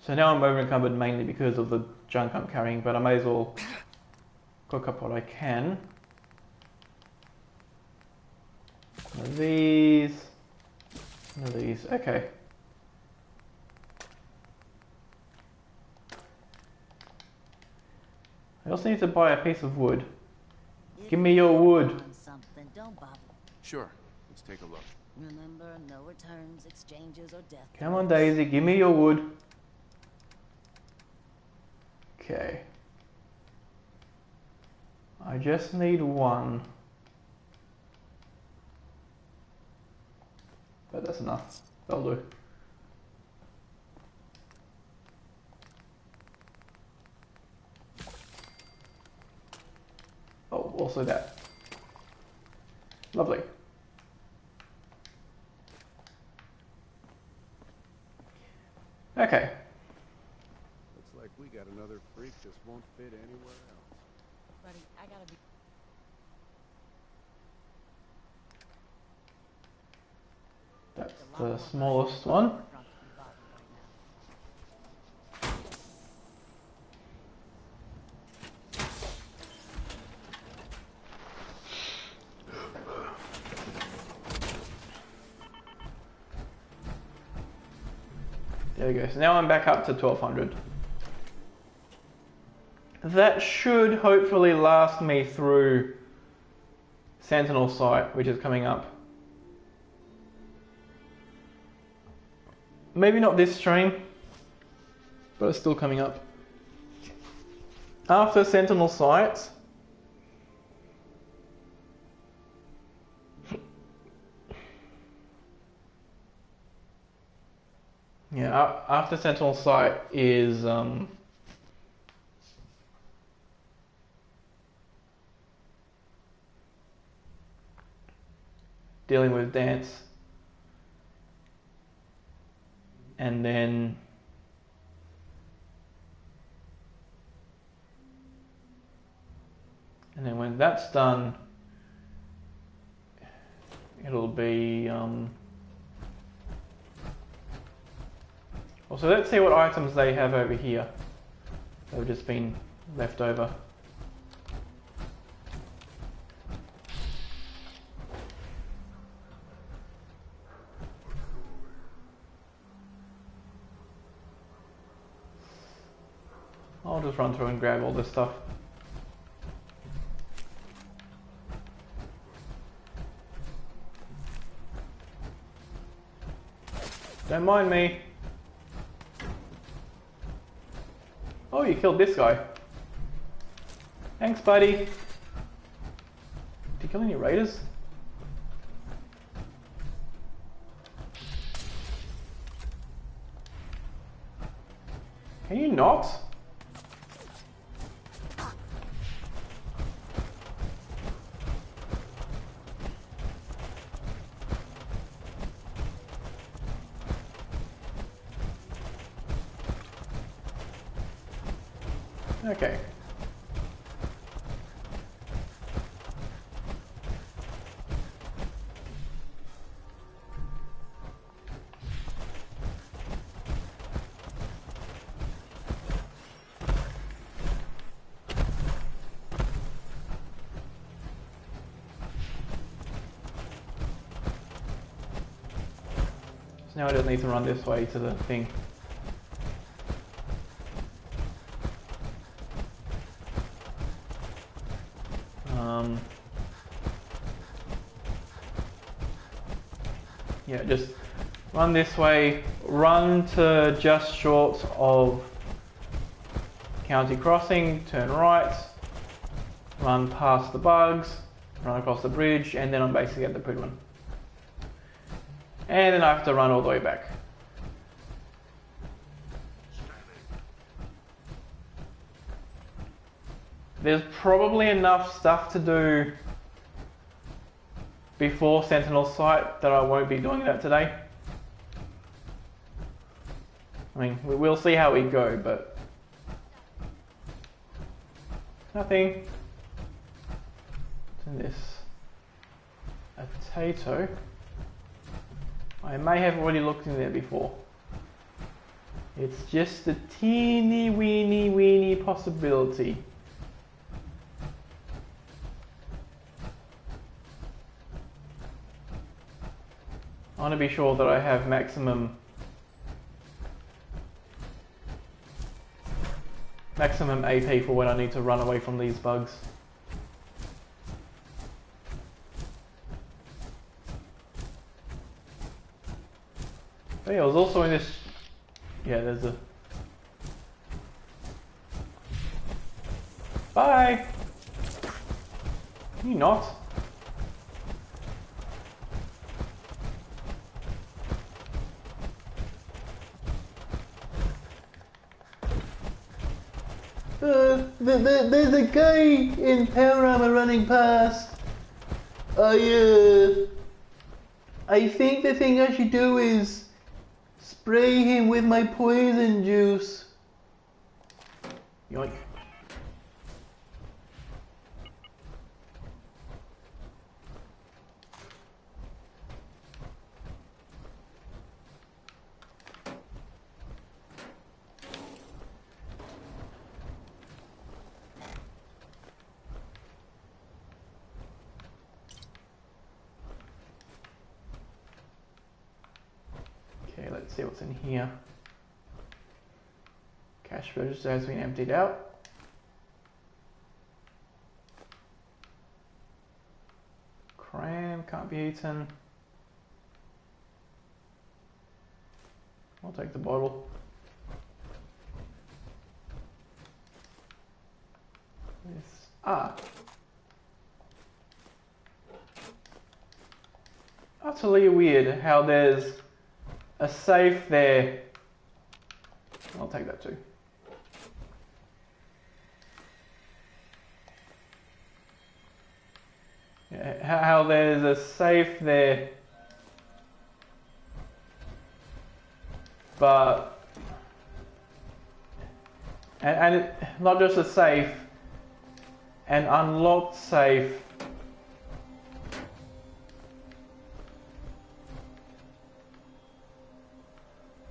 So now I'm over encumbered mainly because of the junk I'm carrying, but I may as well cook up what I can. One of these. One of these. Okay. I also need to buy a piece of wood. Give me your wood. On something, don't bother. Sure. Let's take a look. Remember, no returns, exchanges, or death. Come on, Daisy, give me your wood. Okay. I just need one. But that's enough. That'll do. Oh, also that. Lovely. Okay. Looks like we got another freak this won't fit anywhere else. Buddy, I gotta be... That's the smallest one. There we go. So now I'm back up to 1200. That should hopefully last me through Sentinel Site, which is coming up. Maybe not this stream, but it's still coming up. After Sentinel Site, Yeah, after Sentinel Site is dealing with Dance, and then when that's done, it'll be also, let's see what items they have over here. They've just been left over. I'll just run through and grab all this stuff. Don't mind me. Oh, you killed this guy. Thanks, buddy. Did you kill any raiders? Can you not? Okay. So now I just need to run this way to the thing. Yeah, just run this way, run to just short of County Crossing, turn right, run past the bugs, run across the bridge, and then I'm basically at the Pridwen. And then I have to run all the way back. There's probably enough stuff to do before Sentinel Site that I won't be doing that today. I mean, we'll see how we go, but nothing. What's in this? A potato. I may have already looked in there before. It's just a teeny weeny possibility. I want to be sure that I have maximum AP for when I need to run away from these bugs. Oh yeah, I was also in this. Yeah, there's a. Bye! Can you not? There's a guy in Power Armor running past. I think the thing I should do is spray him with my poison juice. Yoink. Okay, let's see what's in here. Cash register has been emptied out. Cram can't be eaten. I'll take the bottle. Utterly weird how there's a safe there I'll take that too. Yeah, how there's a safe there, but and not just a safe, an unlocked safe.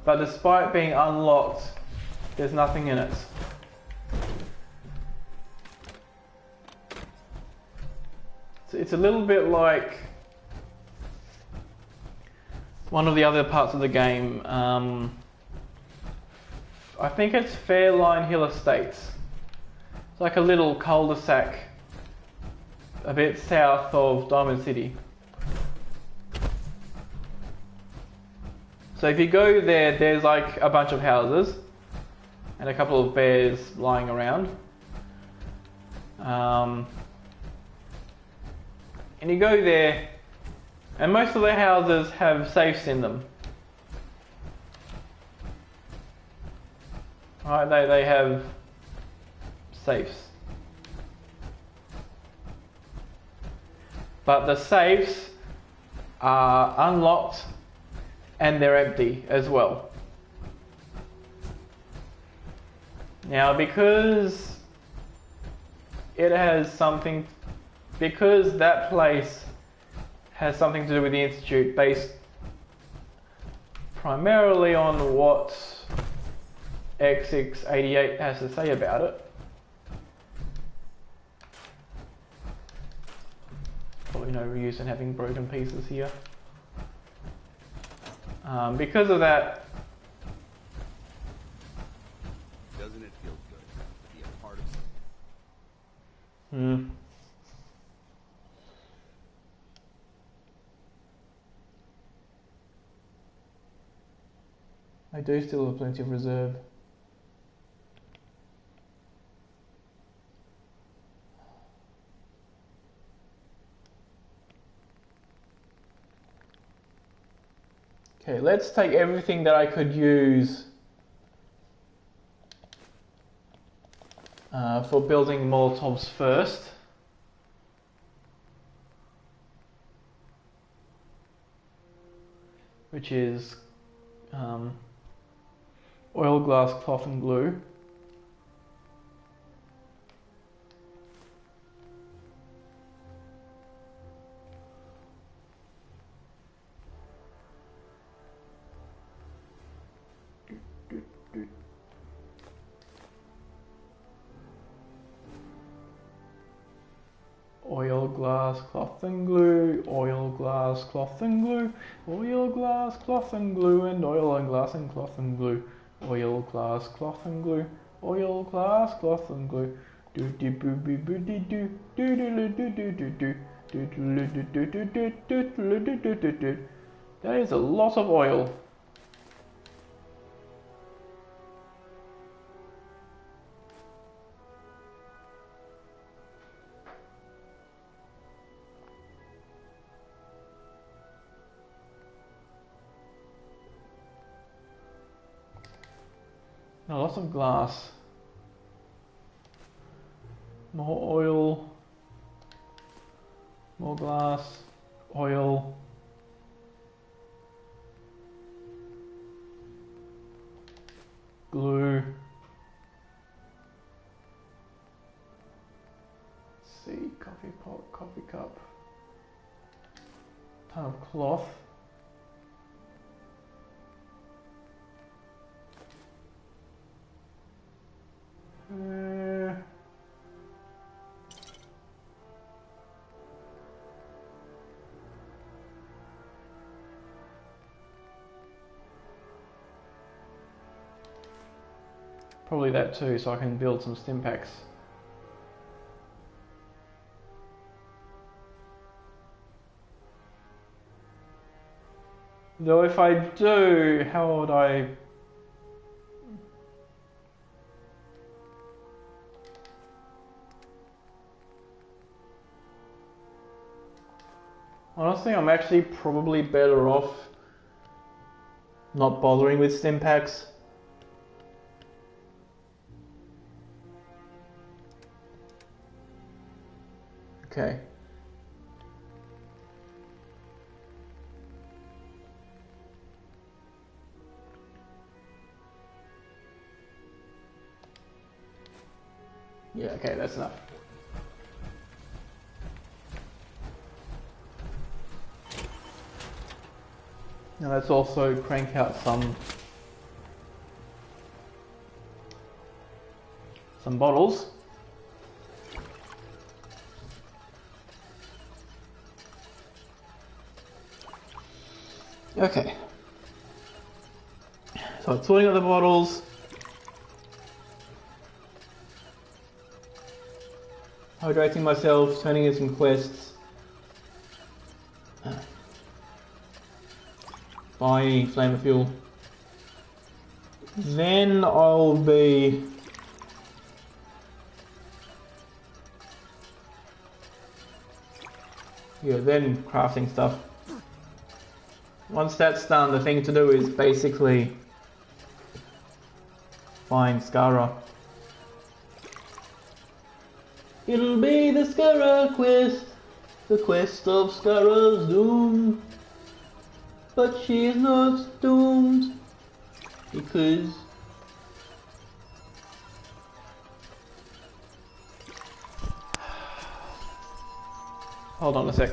But despite being unlocked, there's nothing in it. So it's a little bit like one of the other parts of the game. I think it's Fairline Hill Estates. It's like a little cul-de-sac a bit south of Diamond City. So if you go there, there's like a bunch of houses and a couple of bears lying around. And you go there, and most of the houses have safes in them. Right, they have safes. But the safes are unlocked and they're empty as well. Now, because it has something, because that place has something to do with the Institute based primarily on what X688 has to say about it. Probably no use in having broken pieces here. Because of that, doesn't it feel good to be a part of something? I do still have plenty of reserve. Okay, let's take everything that I could use for building Molotovs first. Which is oil, glass, cloth and glue. Oil, glass, cloth and glue, oil, glass, cloth and glue, oil, glass, cloth and glue, and oil and glass and cloth and glue, oil, glass, cloth and glue, oil, glass, cloth and glue. Do do boo boo boo dee do do do do do do do do do do do do do do do do. That is a lot of oil. Now, lots of glass. More oil. More glass. Oil. Glue. Let's see, coffee pot, coffee cup. Ton of cloth. Probably that too, so I can build some stim packs. Though if I do, how would I... Honestly, I'm actually probably better off not bothering with stim packs. Okay. Yeah, okay, that's enough. Now let's also crank out some bottles. Okay. So I'm sorting out the bottles. Hydrating myself, turning in some quests. Buying flamer fuel. Then I'll be then crafting stuff. Once that's done, the thing to do is basically find Skara. It'll be the Skara quest, the quest of Skara's doom. But she's not doomed, because hold on a sec.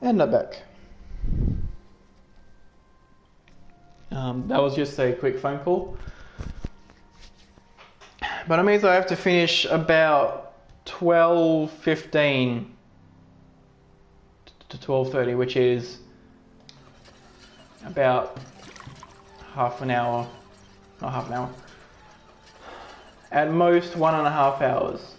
And I'm back. That was just a quick phone call. But it means I have to finish about 12:15 to 12:30, which is about half an hour, not half an hour, at most 1.5 hours.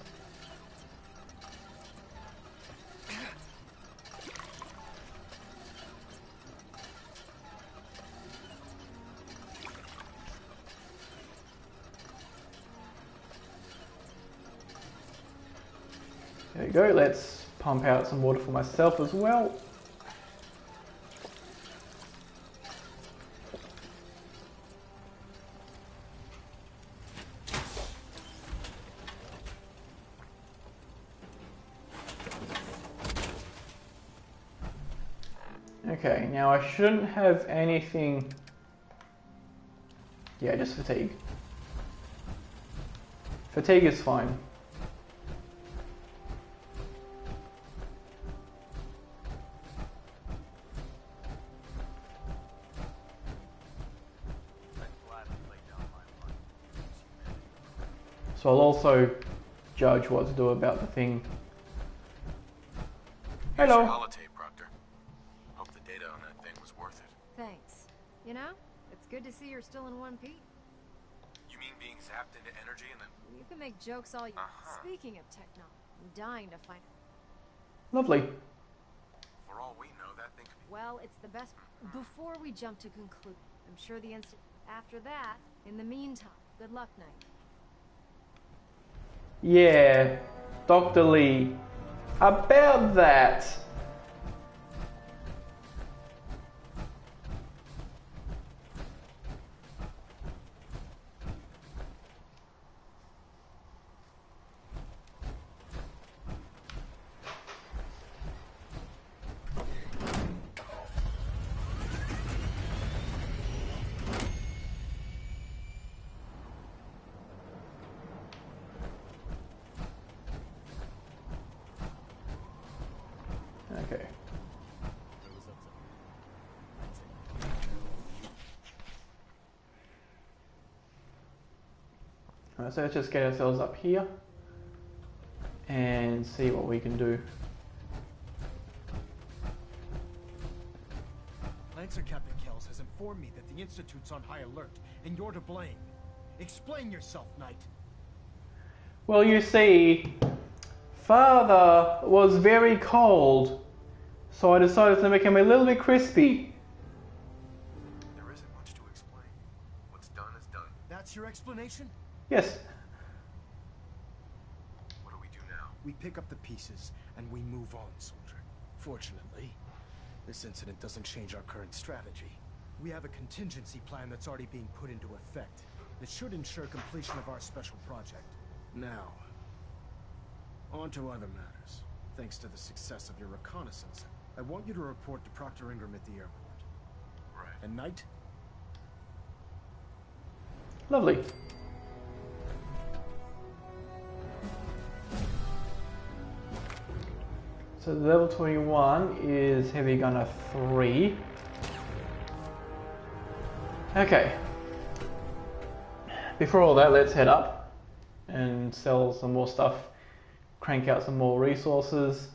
There you go, let's pump out some water for myself as well. Okay, now I shouldn't have anything. Yeah, just fatigue. Fatigue is fine. So I'll also judge what to do about the thing. Hello. Holotape, Proctor. Hope the data on that thing was worth it. Thanks. You know, it's good to see you're still in one piece. You mean being zapped into energy and then... You can make jokes all you... Speaking of technology, I'm dying to find... Lovely. For all we know, that thing could be... Well, it's the best... Before we jump to conclude, I'm sure the instant... After that, in the meantime, good luck, Knight. Yeah, Dr. Lee, about that. Okay. Alright, so let's just get ourselves up here and see what we can do. Lancer Captain Kells has informed me that the Institute's on high alert, and you're to blame. Explain yourself, Knight. Well, you see, Father was very cold, so I decided to make him a little bit crispy. There isn't much to explain. What's done is done. That's your explanation? Yes. What do we do now? We pick up the pieces, and we move on, soldier. Fortunately, this incident doesn't change our current strategy. We have a contingency plan that's already being put into effect that should ensure completion of our special project. Now, on to other matters. Thanks to the success of your reconnaissance, I want you to report to Proctor Ingram at the airport. Right. And Knight? Lovely. So level 21 is Heavy Gunner 3. Okay. Before all that, let's head up and sell some more stuff, crank out some more resources.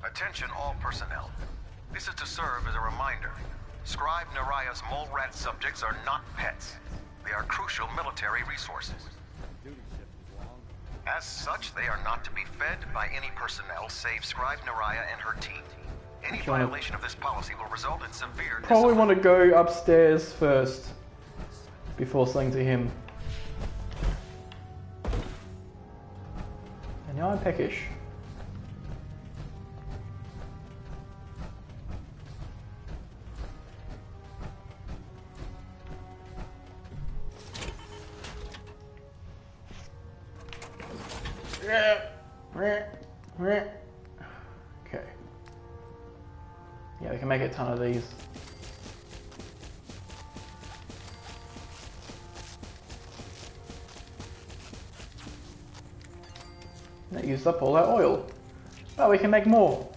Attention all personnel. This is to serve as a reminder. Scribe Naraya's mole rat subjects are not pets. They are crucial military resources. As such, they are not to be fed by any personnel save Scribe Naraya and her team. Any violation of this policy will result in severe Probably want to go upstairs first before selling to him. And now I'm peckish. Okay. Yeah, we can make a ton of these. That used up all our oil. Oh, we can make more.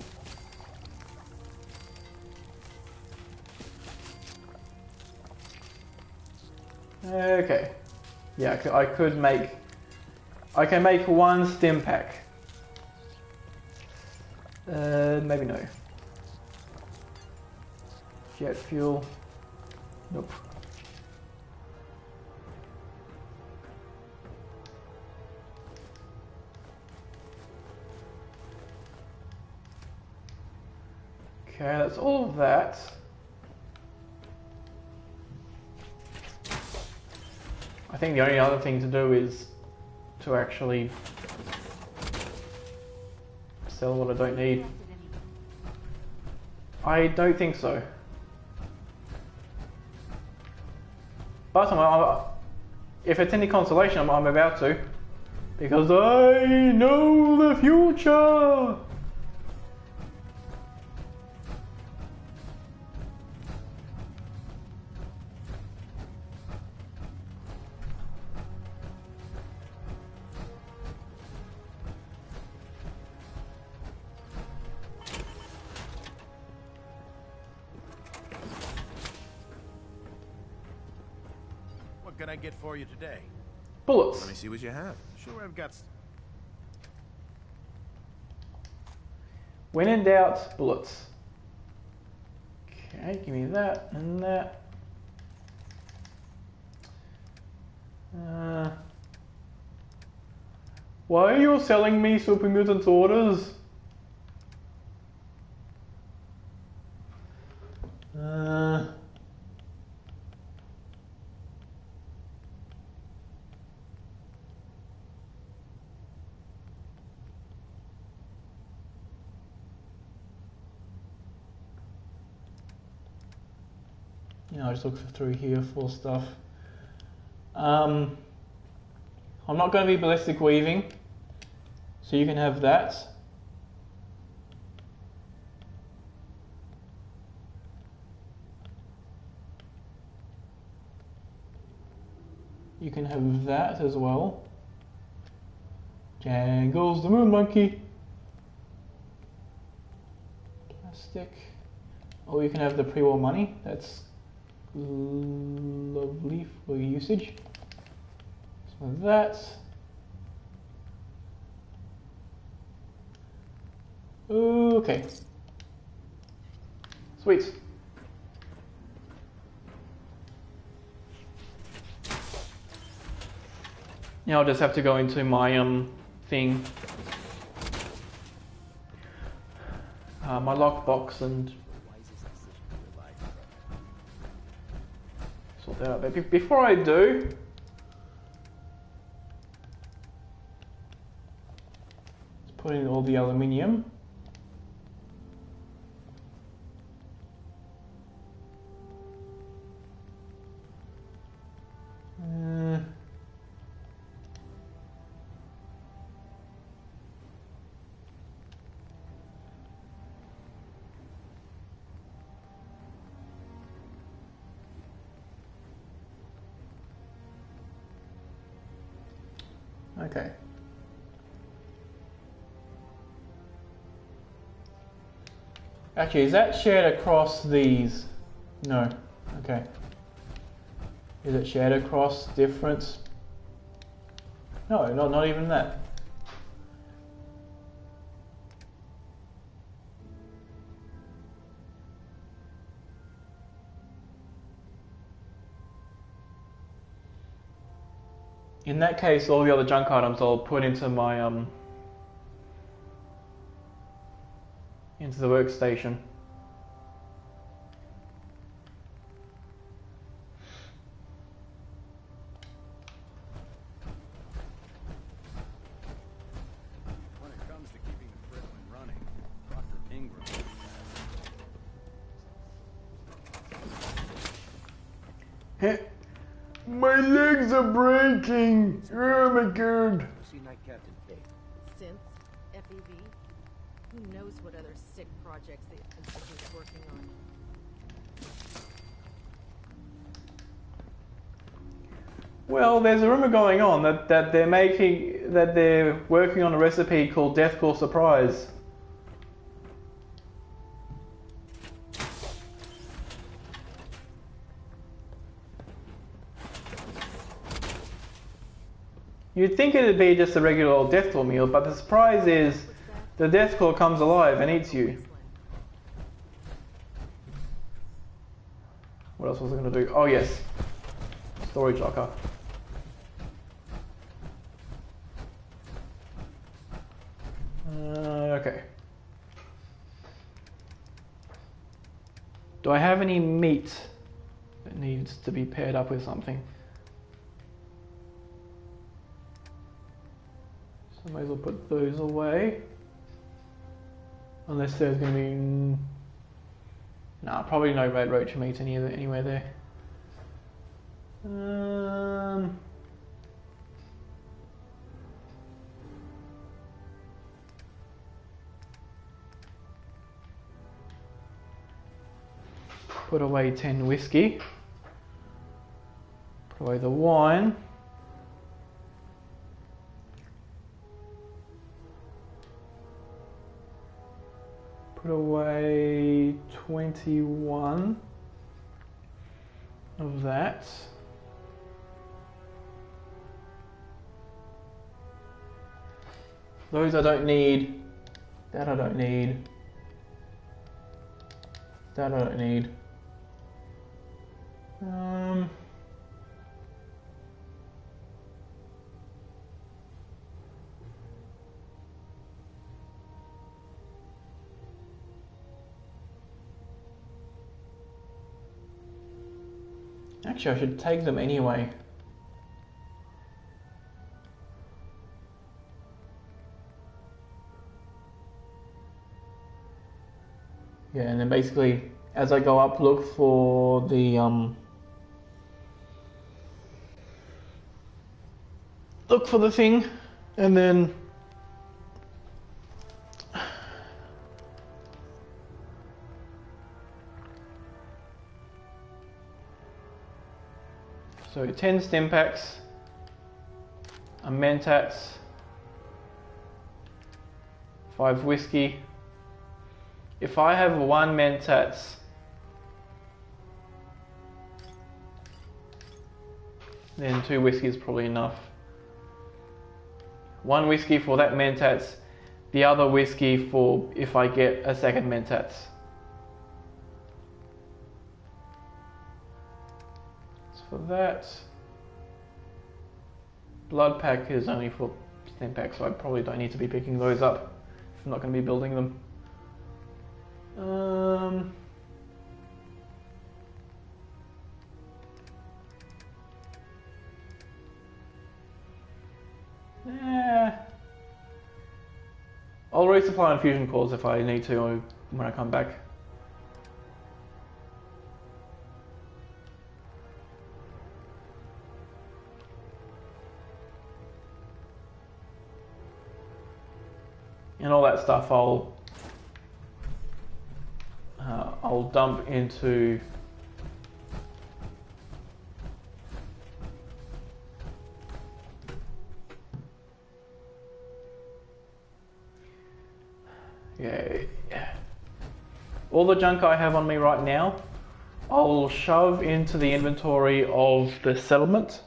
Okay. Yeah, I could make... I can make one stim pack. Maybe no. Jet fuel. Nope. Okay, that's all of that. I think the only other thing to do is to actually sell what I don't need. I don't think so. But if it's any consolation, I'm about to. Because I know the future! What can I get for you today? Bullets. Let me see what you have. Sure, I've got... When in doubt, bullets. Okay, give me that and that. Why are you selling me Super Mutant orders? Yeah, I just look through here for stuff. I'm not going to be ballistic weaving, so you can have that. You can have that as well. Jangles the moon monkey. Plastic. Or you can have the pre-war money. That's lovely for usage. So that. Okay. Sweet. Now I'll just have to go into my thing, my lockbox, and sort that out. But before I do, let's put in all the aluminium. Okay. Actually, is that shared across these? No. Okay. Is it shared across different? No, not even that. In that case, all the other junk items I'll put into my into the workstation. When it comes to keeping the Fretlin running, Dr. Ingram. My legs are breaking! Oh my god! See Night Captain Kate. Synth, FEV. Who knows what other sick projects the Institute's working on. Well, there's a rumor going on that they're working on a recipe called Deathcore Surprise. You'd think it'd be just a regular old Deathcore meal, but the surprise is the Deathcore comes alive and eats you. What else was I going to do? Oh yes, storage locker. Okay. Do I have any meat that needs to be paired up with something? So I might as well put those away. Unless there's going to be... Nah, probably no red roach meat anywhere there. Put away 10 whiskey. Put away the wine. Put away 21 of that. Those I don't need. That I don't need. That I don't need. Actually, I should take them anyway. Yeah, and then basically, as I go up, look for the thing, and then so 10 stim packs, a Mentats, 5 whiskey. If I have 1 Mentats, then 2 whiskey is probably enough. 1 whiskey for that Mentats, the other whiskey for if I get a second Mentats. So for that, blood pack is only for stim pack, so I probably don't need to be picking those up if I'm not going to be building them. I'll resupply on fusion cores if I need to when I come back. And all that stuff I'll dump into all the junk I have on me right now, I'll shove into the inventory of the settlement.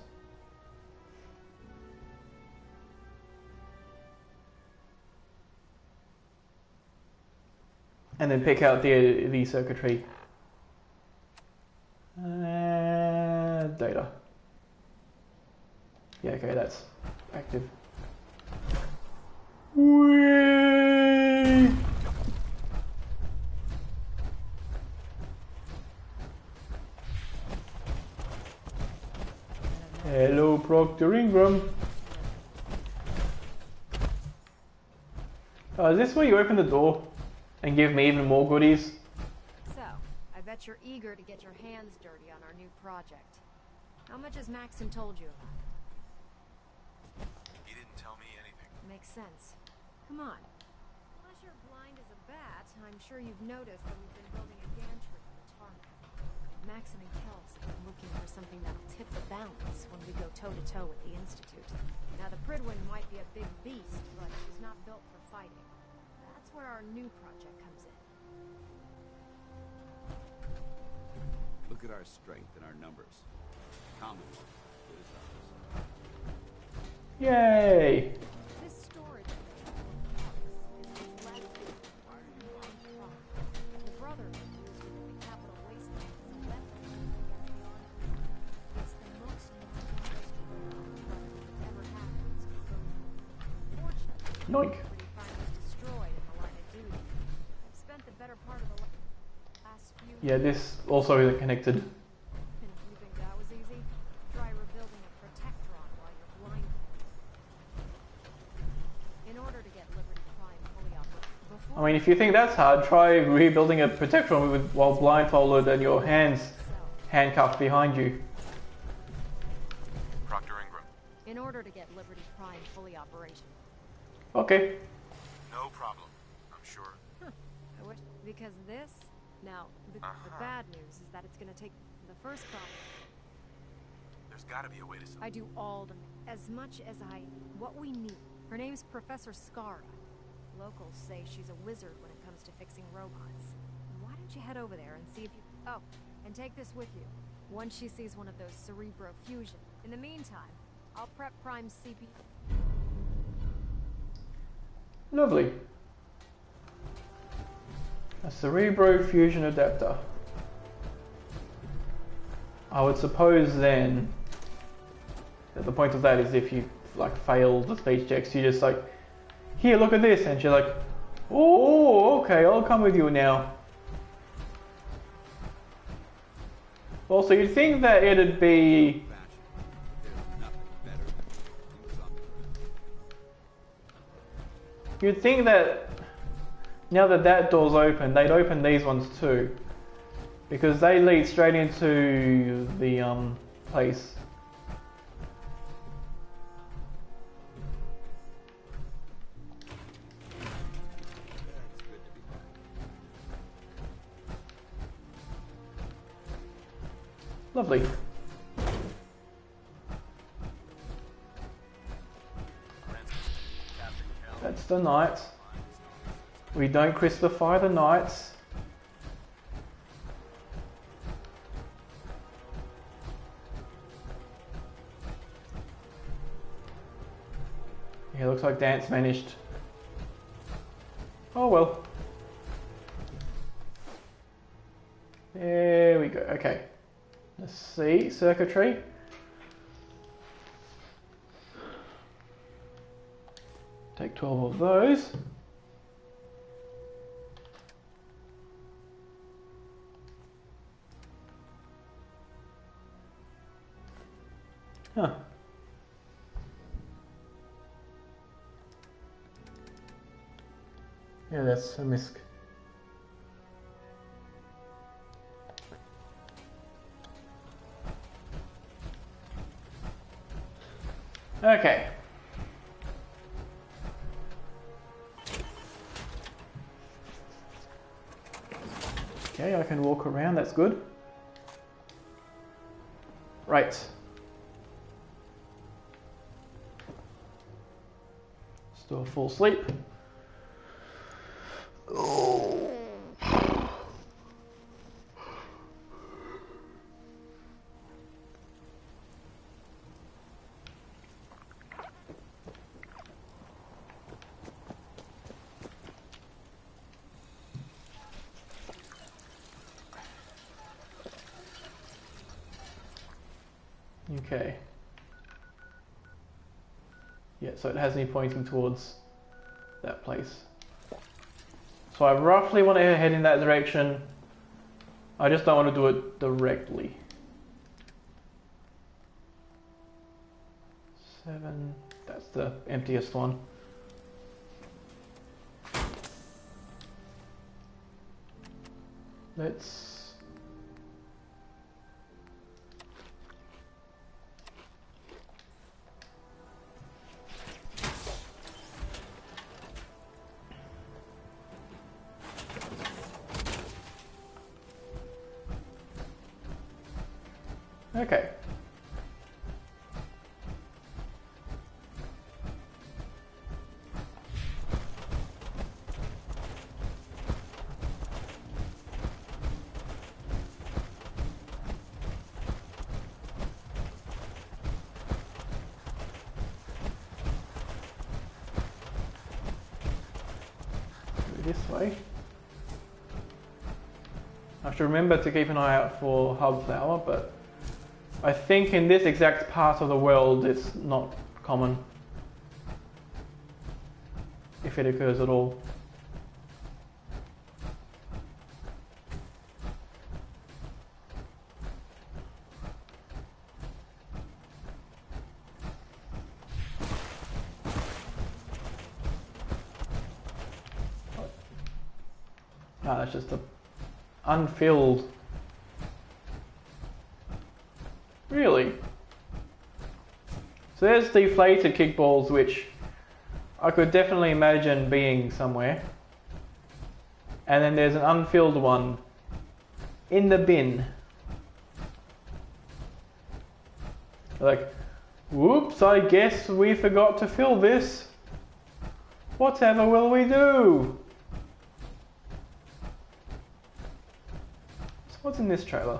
And then pick out the circuitry. Data. Yeah, okay, that's active. Whee! Hello, Proctor Ingram. Is this where you open the door and give me even more goodies? So, I bet you're eager to get your hands dirty on our new project. How much has Maxon told you about it? He didn't tell me anything. Makes sense. Come on. Unless you're blind as a bat, I'm sure you've noticed that we've been building a gantry on the tarmac. Maxon and Kells have been looking for something that'll tip the balance when we go toe-to-toe with the Institute. Now, the Prydwen might be a big beast, but she's not built for fighting. That's where our new project comes in. Look at our strength and our numbers. Commonwealth, good as ours. Yay! This storage is what's left of the Brotherhood used it in the capital wasteland as a weapon against the army. It's the most dangerous that's ever happened to disposal. Fortunately, Yoink. Liberty Prime was destroyed in the line of duty. I've spent the better part of the last few Yeah, this also isn't connected. You think that was easy? Try rebuilding a Protectron while you're blindfolded. In order to get Liberty Prime fully operational. I mean, if you think that's hard, try rebuilding a Protectron while blindfolded and your hands handcuffed behind you. Proctor Ingram. In order to get Liberty Prime fully operational. Okay. No problem, I'm sure. I wish, because this, now, the bad news is that it's going to take the first problem. There's got to be a way to solve it. I do all the, as much as what we need. Her name's Professor Skara. Locals say she's a wizard when it comes to fixing robots. Why don't you head over there and see if you, oh, and take this with you. Once she sees one of those Cerebro fusion. In the meantime, I'll prep Prime's CPU. Lovely. A Cerebro fusion adapter. I would suppose then that the point of that is if you like fail the speech checks, you just like, here, look at this, and she's like, oh, okay, I'll come with you now. Also, you'd think that it'd be you'd think that now that that door's open, they'd open these ones too, because they lead straight into the place. Lovely. the night. We don't crispify the nights. Yeah, looks like Dance vanished. Oh well. There we go. Okay. Let's see. Circuitry. Take 12 of those. Huh. Yeah, that's a misc. Okay. Okay, I can walk around, that's good. Right. Still full sleep. Oh. Okay. Yeah, so it has me pointing towards that place. So I roughly want to head in that direction. I just don't want to do it directly. 7, that's the emptiest one. Let's... Okay. Go this way. I should remember to keep an eye out for hub flower, but I think in this exact part of the world it's not common, if it occurs at all. No, that's just a unfilled. Really? So there's deflated kickballs, which I could definitely imagine being somewhere. And then there's an unfilled one in the bin. Like, whoops, I guess we forgot to fill this. Whatever will we do? So what's in this trailer?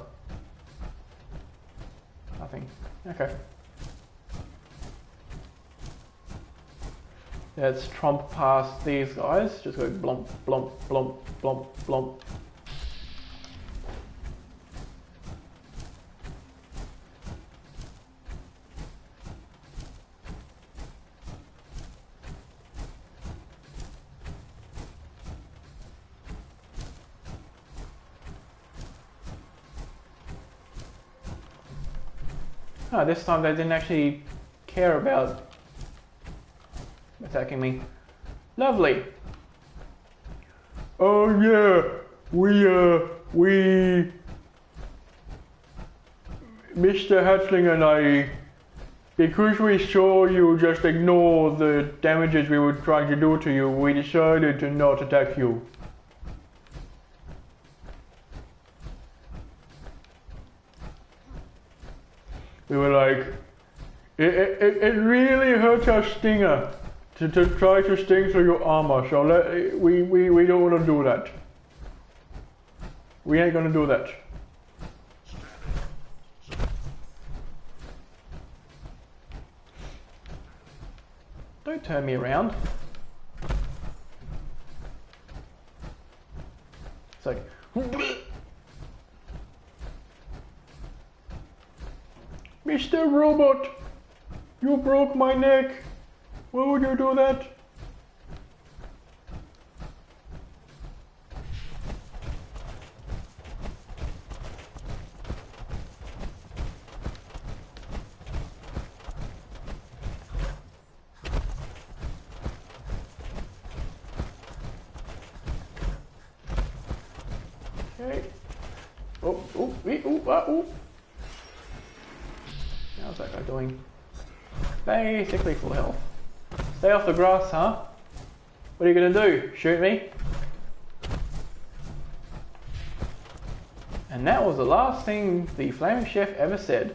Nothing. Okay. Let's tromp past these guys. Just go blomp, blomp, blomp, blomp, blomp. Oh, this time they didn't actually care about attacking me. Lovely. Oh yeah, we Mr. Hatchling and I, because we saw you just ignore the damages we were trying to do to you, we decided to not attack you. We were like, it really hurt our stinger. to try to sting through your armor. So we don't want to do that. We ain't gonna do that. Don't turn me around. It's like, Mr. Robot, you broke my neck. Why would you do that? Okay. Oh. How's that guy doing? Basically full health. Stay off the grass, huh? What are you gonna do? Shoot me? And that was the last thing the Flaming Chef ever said.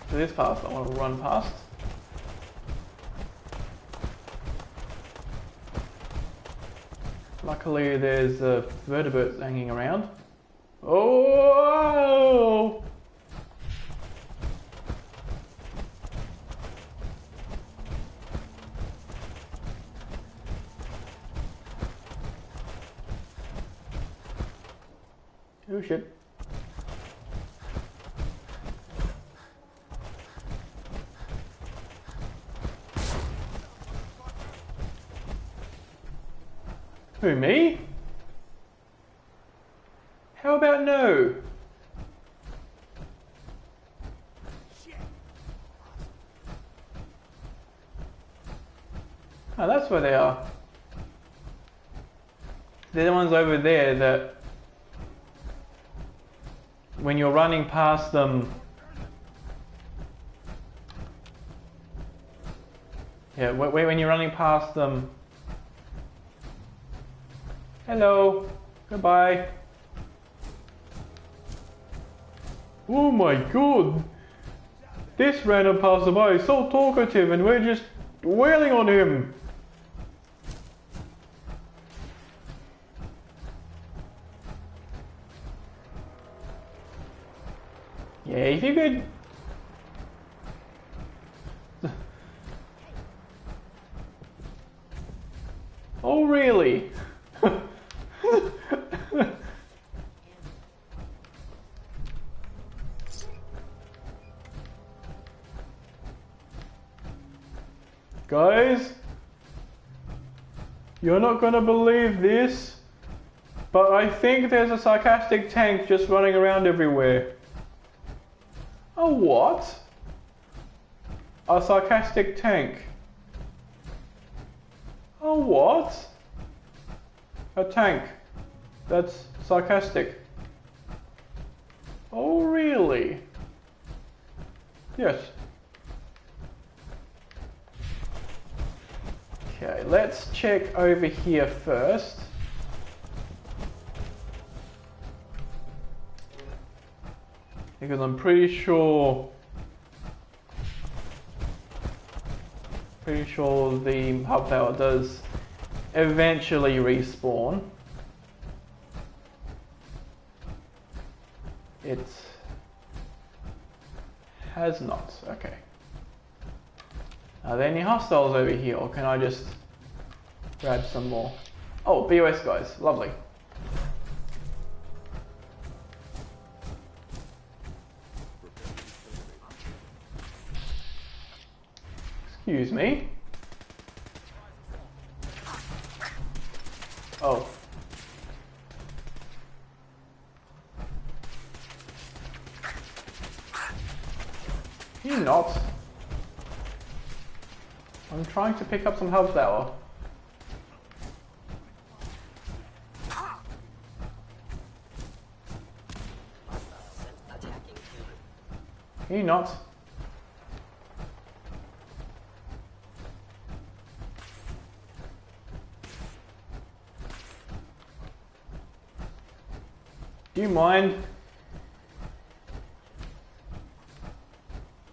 This path I want to run past. Luckily there's vertebrates hanging around. Oh! Oh shit. Who, me? How about no? Oh, that's where they are. They're the ones over there that when you're running past them, yeah, when you're running past them. Hello, goodbye. Oh my god, this random passerby is so talkative and we're just wailing on him. Yeah, if you could... Oh really? Guys, you're not gonna believe this, but I think there's a sarcastic tank just running around everywhere. A what? A sarcastic tank. A what? A tank that's sarcastic. Oh really? Yes. Okay, let's check over here first. Because I'm pretty sure the hub tower does eventually respawn. It has not. Okay. Are there any hostiles over here, or can I just grab some more? Oh, BOS guys, lovely. Excuse me. Oh. You not. I'm trying to pick up some hub flower. You not. Do you mind?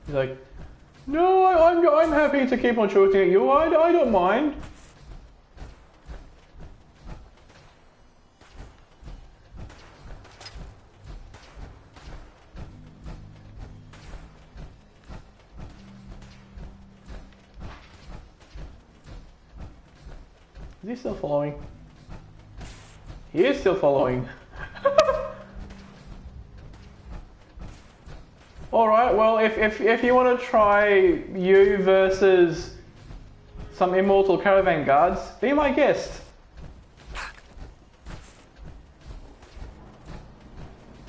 He's like, no, I'm happy to keep on shooting at you. I don't mind. Is he still following? He is still following. Alright, well, if you want to try you versus some immortal caravan guards, be my guest.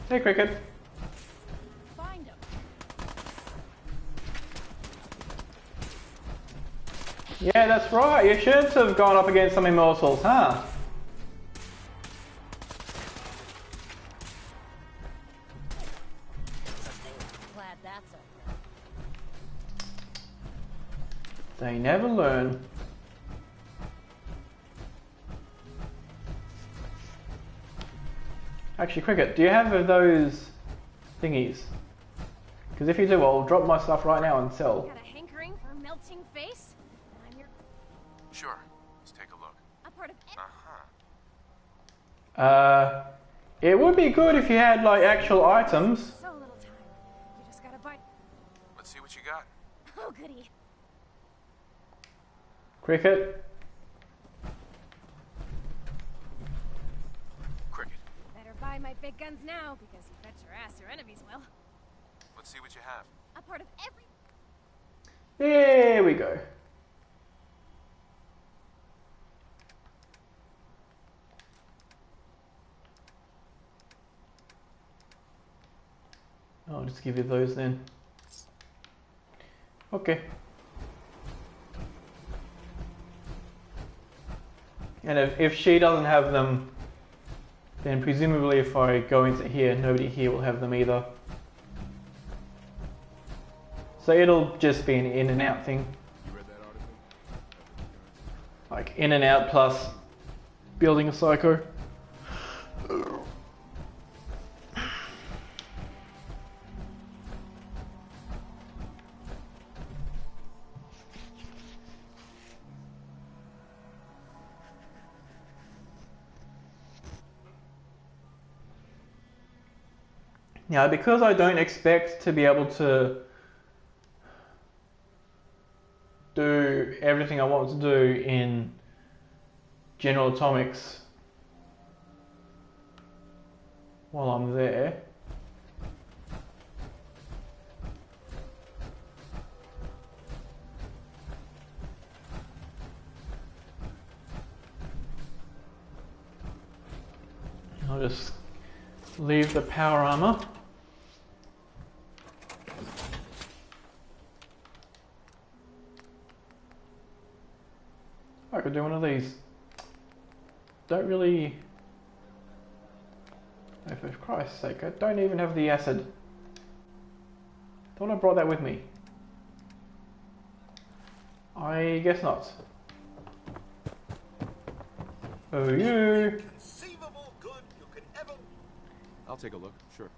Hey, Cricket. Find him. Yeah, that's right. You should have gone up against some immortals, huh? Glad that's over. They never learn. Actually, Cricket, do you have those thingies? Because if you do, I'll drop my stuff right now and sell. Got a hankering for a melting face? I'm your Sure. Let's take a look. a part of It would be good if you had like actual items. so little time. You just gotta buy. Let's see what you got. Oh goody. Cricket. Cricket. Better buy my big guns now because you bet your ass your enemies will. Let's see what you have. A part of every. There we go. I'll just give you those then. Okay. And if she doesn't have them, then presumably if I go into here, nobody here will have them either. So it'll just be an in and out thing. Like in and out plus building a psycho. Now, because I don't expect to be able to do everything I want to do in General Atomics while I'm there, I'll just leave the power armor. I could do one of these. Don't really... Oh, for Christ's sake, I don't even have the acid. Thought I brought that with me. I guess not. Oh, you! I'll take a look, sure.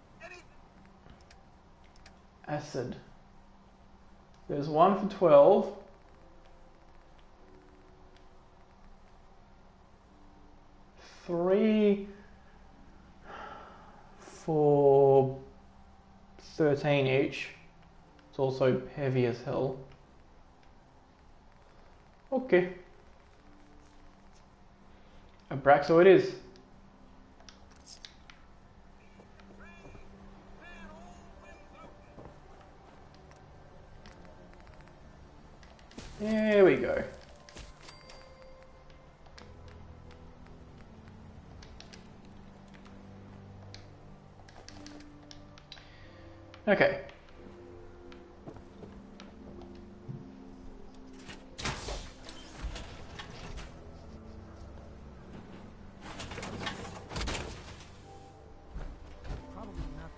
Acid. There's one for 12. Three for 13 each. It's also heavy as hell. Okay. Abraxo it is. There we go. Okay. Probably not.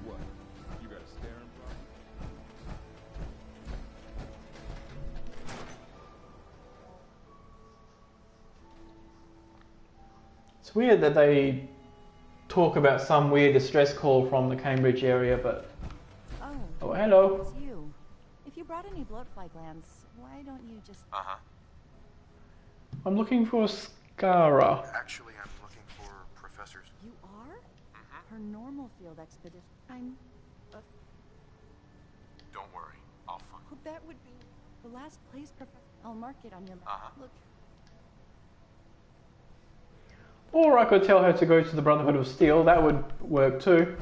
What? You got a staring problem? It's weird that they talk about some weird distress call from the Cambridge area, but... Oh, hello. It's you. If you brought any bloatfly glands, why don't you just... Uh-huh. I'm looking for Skara. Actually, I'm looking for professors. You are? Her normal field expedition. Don't worry, I'll find Oh, that would be the last place, Professor. I'll mark it on your map. Look. Or I could tell her to go to the Brotherhood of Steel. That would work too.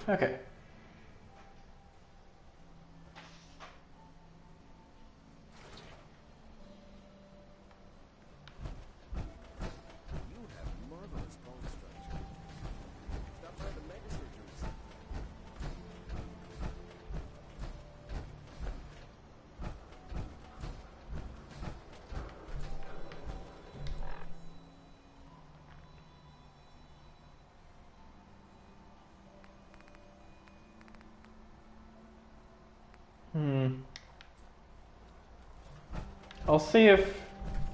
Okay. You have marvelous bone structure. Stop by the mega surgeries. I'll see if...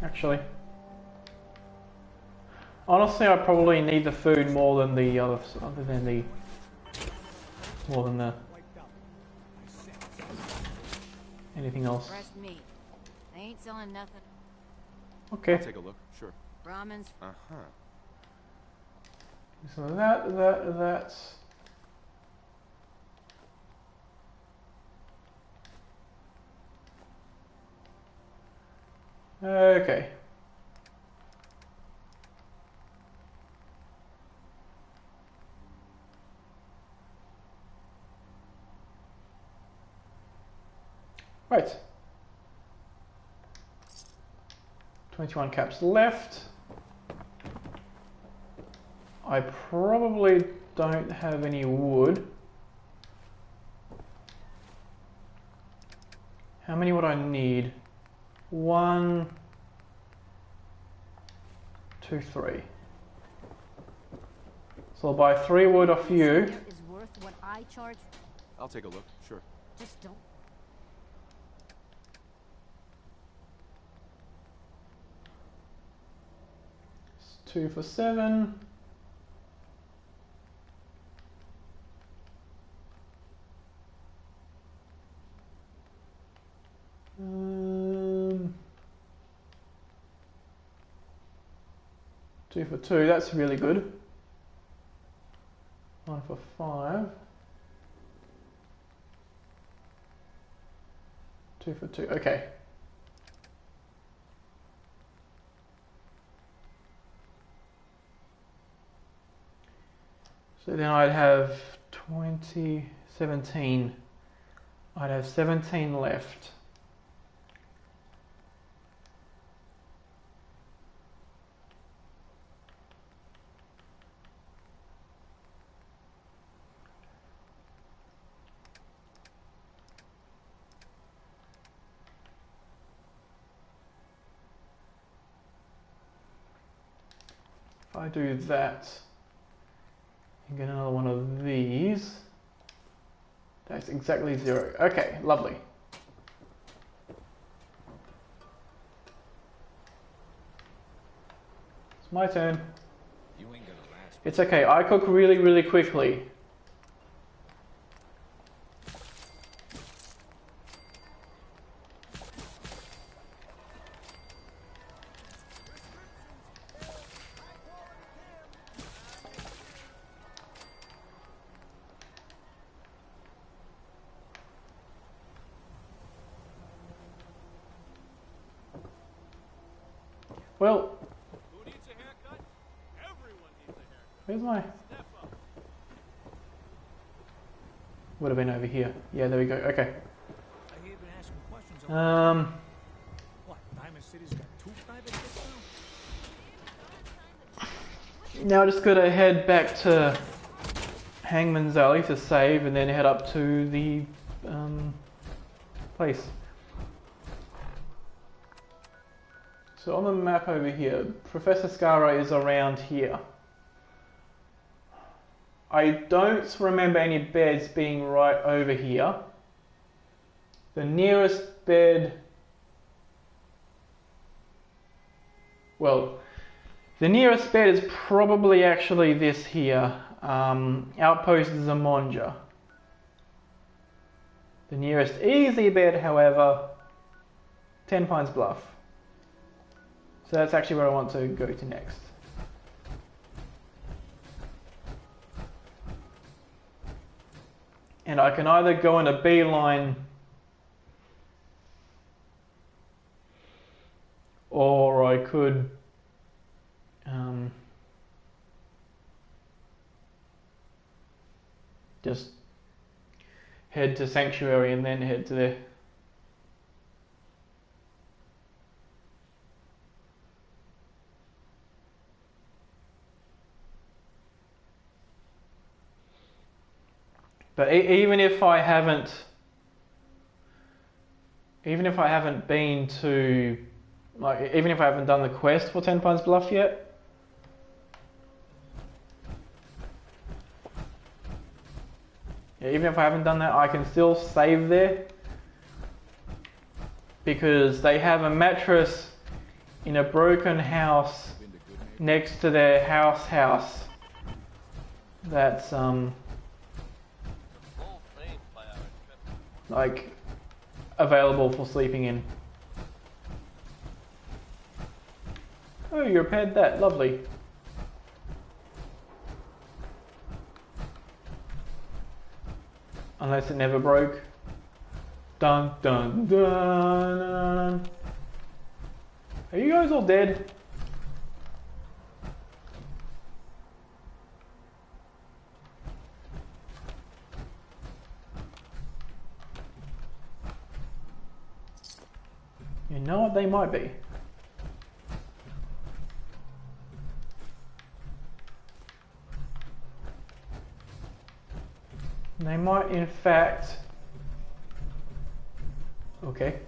Actually... Honestly, I probably need the food more than the other than the... More than the... Anything else. Breast meat. I ain't selling nothing. Okay. I'll take a look, sure. Brahmins. Uh-huh. So that's... Okay. Right. 21 caps left. I probably don't have any wood. How many would I need? 1, 2, 3. So I'll buy 3 wood off you. Is worth what I charge. I'll take a look, sure. Just don't. It's 2 for 7. Two for 2, that's really good. 1 for 5. 2 for 2, okay. So then I'd have 20, 17. I'd have 17 left. If I do that and get another one of these, that's exactly 0. Okay, lovely. It's my turn. You ain't gonna last. It's okay, I cook really, really quickly. Well, Who needs a haircut? Everyone needs a haircut. where's my... Step up. Would have been over here. Yeah, there we go. Okay. I hear you've been asking questions. What? Diamond City's got 2 private jets now? Now I just gotta head back to Hangman's Alley to save and then head up to the place. So on the map over here, Professor Skara is around here. I don't remember any beds being right over here. The nearest bed well, the nearest bed is probably actually this here. Outpost Zamonja. The nearest easy bed, however, 10 Pines Bluff. So that's actually where I want to go to next. And I can either go in a beeline or I could just head to Sanctuary and then head to there. But even if I haven't been to, like, even if I haven't done the quest for 10 Pines Bluff yet, even if I haven't done that, I can still save there because they have a mattress in a broken house next to their house that's like available for sleeping in. Oh, you repaired that, lovely. Unless it never broke. Dun dun dun. Are you guys all dead? You know what, they might be. They might in fact, okay,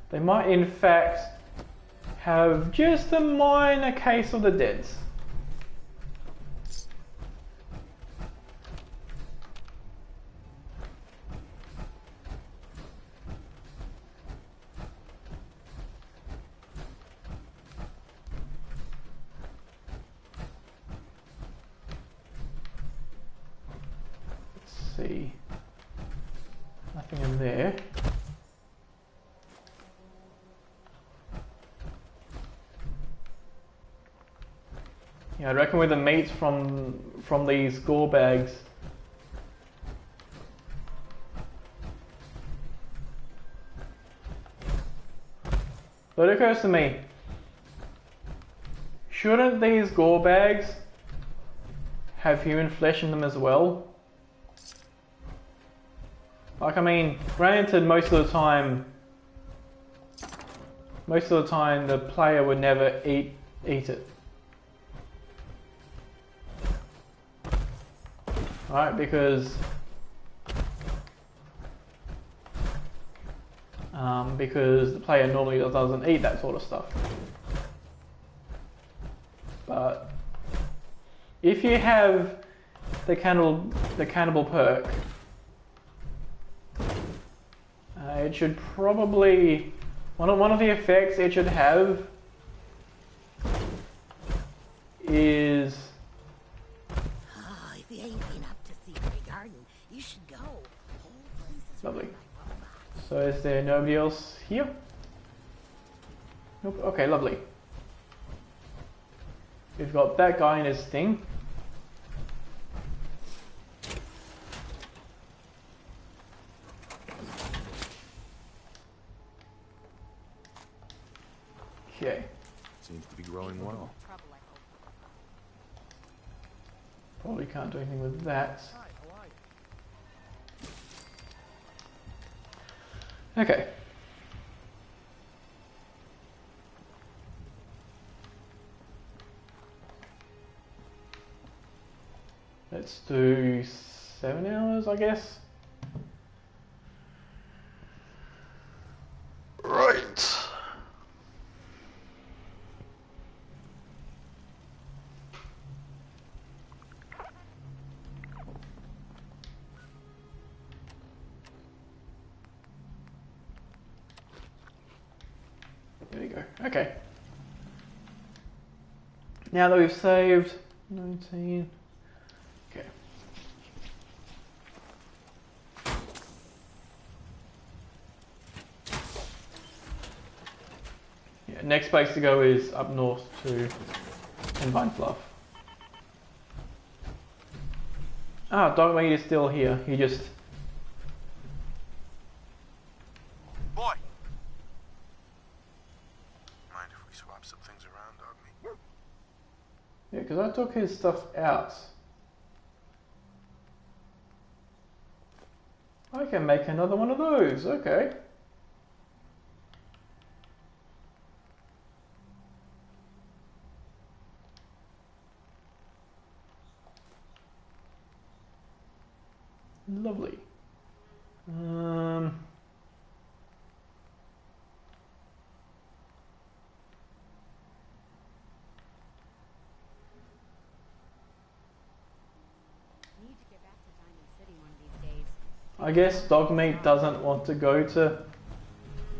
they might in fact have just a minor case of the deads. See, nothing in there. Yeah, I reckon with the meats from these gore bags, but it occurs to me, shouldn't these gore bags have human flesh in them as well? Like, I mean, granted, most of the time the player would never eat it. Right, because the player normally doesn't eat that sort of stuff. But if you have the cannibal perk, it should probably, one of the effects it should have is, If you ain't been up to Secret Garden, you should go. lovely. So is there nobody else here? Nope. Okay, lovely. We've got that guy and his thing. Okay. Seems to be growing well. Probably can't do anything with that. Okay. Let's do 7 hours, I guess. Right. There we go. Okay. Now that we've saved 19. Okay. Yeah, next place to go is up north to Vine Fluff. Ah, Dogmeat is still here. He just... Boy! Mind if we swap some things around, Dogmeat? Yeah, because I took his stuff out. I can make another one of those. Okay. Lovely. I guess Dogmeat doesn't want to go to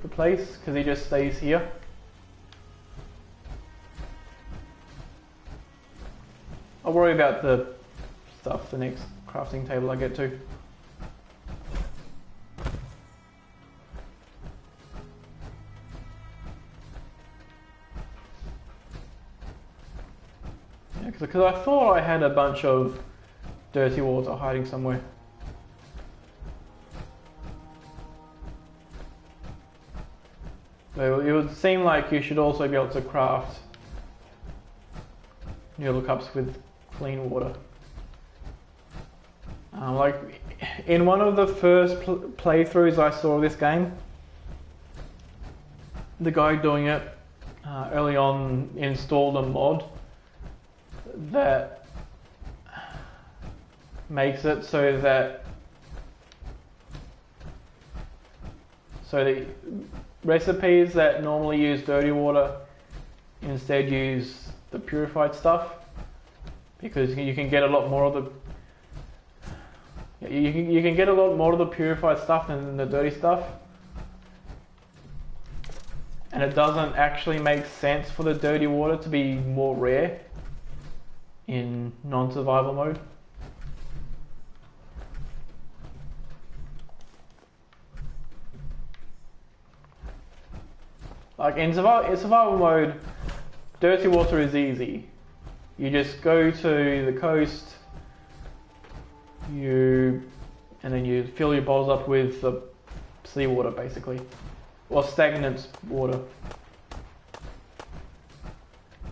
the place because he just stays here. I'll worry about the stuff the next crafting table I get to. Yeah, because I thought I had a bunch of dirty water hiding somewhere. So it would seem like you should also be able to craft noodle cups with clean water. Like in one of the first playthroughs I saw of this game, the guy doing it early on installed a mod that makes it so that recipes that normally use dirty water instead use the purified stuff, because you can get a lot more of the you can get a lot more of the purified stuff than the dirty stuff, and it doesn't actually make sense for the dirty water to be more rare in non-survival mode. Like in survival mode, dirty water is easy. You just go to the coast, and then you fill your bowls up with the seawater basically, or stagnant water.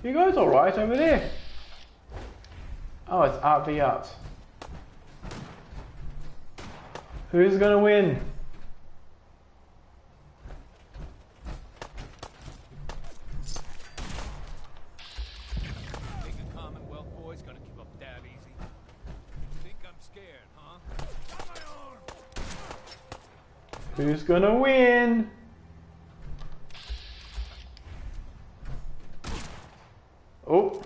You guys alright over there? Oh, it's Art v Art. Who's gonna win? Who's gonna win? Oh.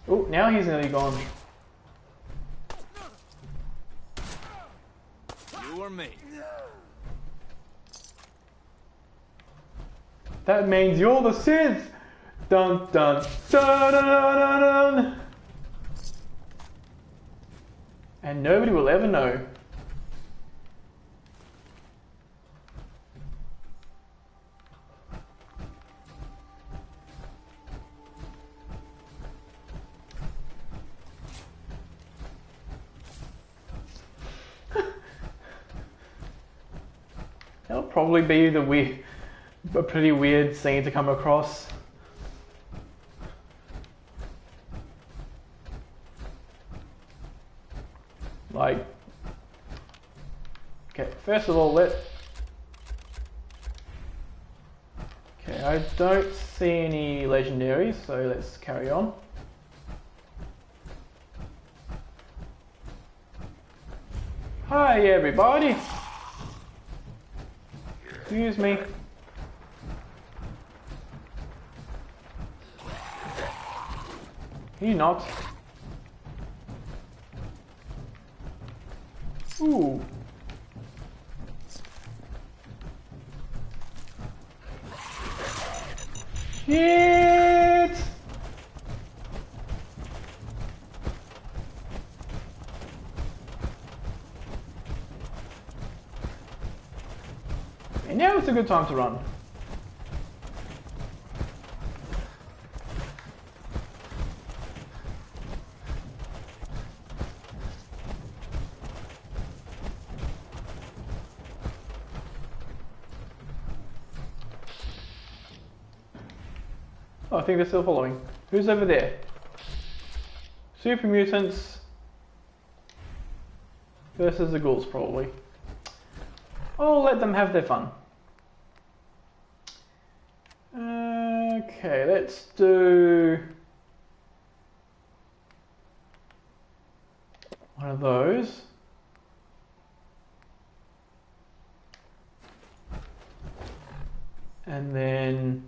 Oh, now he's nearly gone. You or me? That means you're the Sith! Dun dun dun dun dun dun! And nobody will ever know. That'll probably be a pretty weird scene to come across. Like, okay, first of all, okay, I don't see any legendaries, so let's carry on. Hi everybody! Excuse me. You not. Ooh. Shit! And now it's a good time to run. Oh, I think they're still following. Who's over there? Super mutants versus the ghouls, probably. I'll let them have their fun. Okay, let's do one of those. And then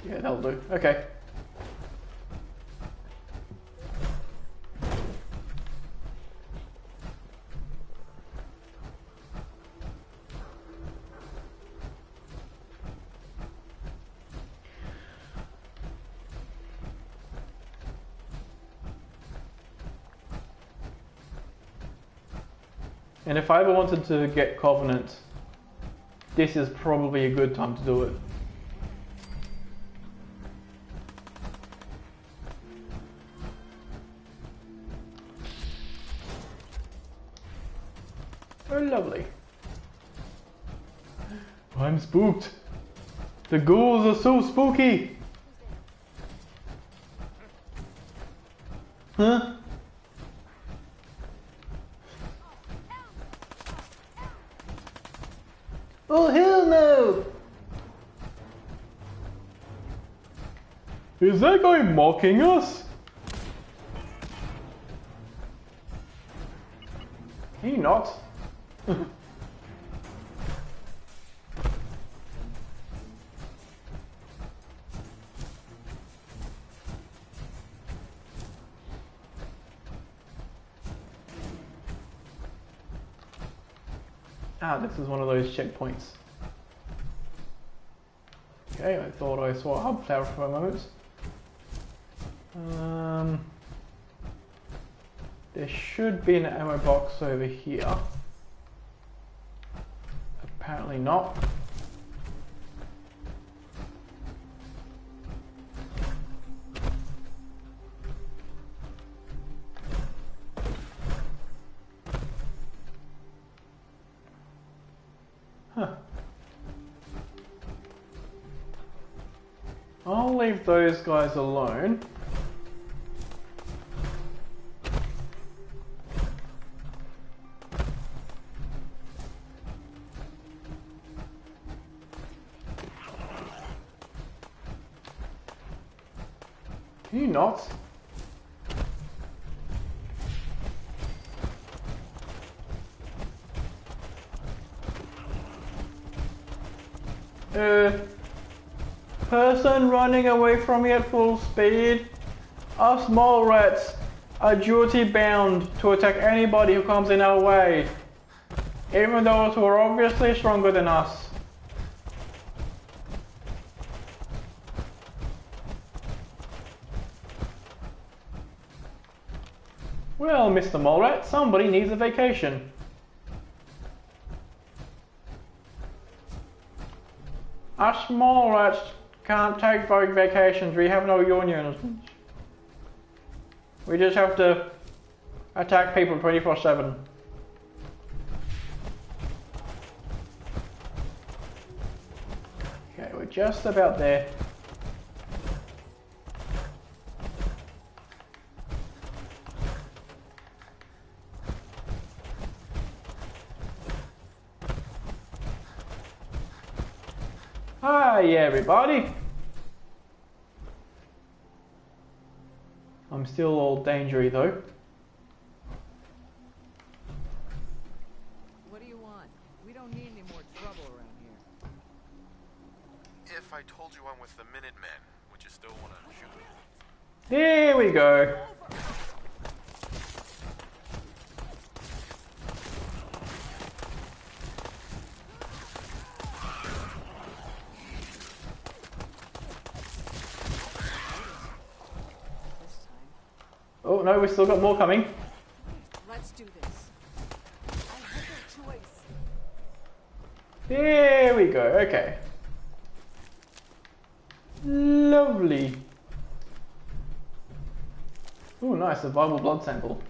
yeah, that'll do. Okay. And if I ever wanted to get Covenant, this is probably a good time to do it. Oh, lovely. I'm spooked. The ghouls are so spooky. Huh? Oh, hell no! Is that guy mocking us? He not. Ah, this is one of those checkpoints. Okay, I thought I saw a hub tower for a moment. There should be an ammo box over here. Apparently not. Huh. I'll leave those guys alone. Can you not? Person running away from me at full speed. Us mole rats are duty bound to attack anybody who comes in our way, even those who are obviously stronger than us. Well, Mr. Mole Rat, somebody needs a vacation. Us mole rats can't take vacations. We have no unions. We just have to attack people 24/7. Okay, we're just about there. Hi everybody! I'm still all dangery though. What do you want? We don't need any more trouble around here. If I told you I'm with the Minutemen? Would you still want to shoot me? There we go. Oh no, we still got more coming. Let's do this. I had no choice. There we go, okay. Lovely. Oh nice, a viable blood sample.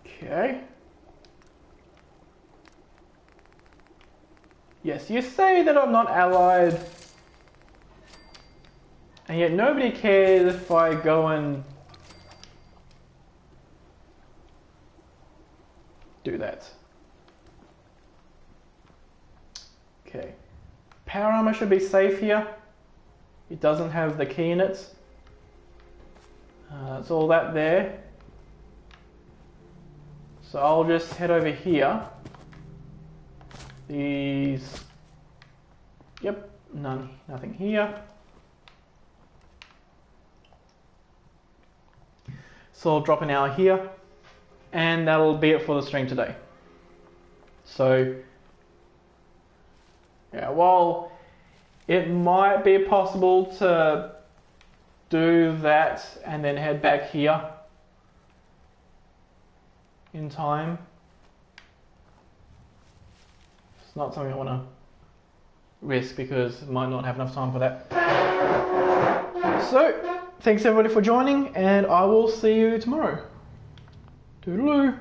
Okay. Yes, you say that I'm not allied, and yet nobody cares if I go and do that. Okay. Power armor should be safe here. It doesn't have the key in it. That's all that there. So I'll just head over here. These, yep, nothing here. So I'll drop an hour here, and that'll be it for the stream today. So, yeah, while it might be possible to do that and then head back here in time, it's not something I want to risk because I might not have enough time for that. So, thanks everybody for joining, and I will see you tomorrow. Toodaloo!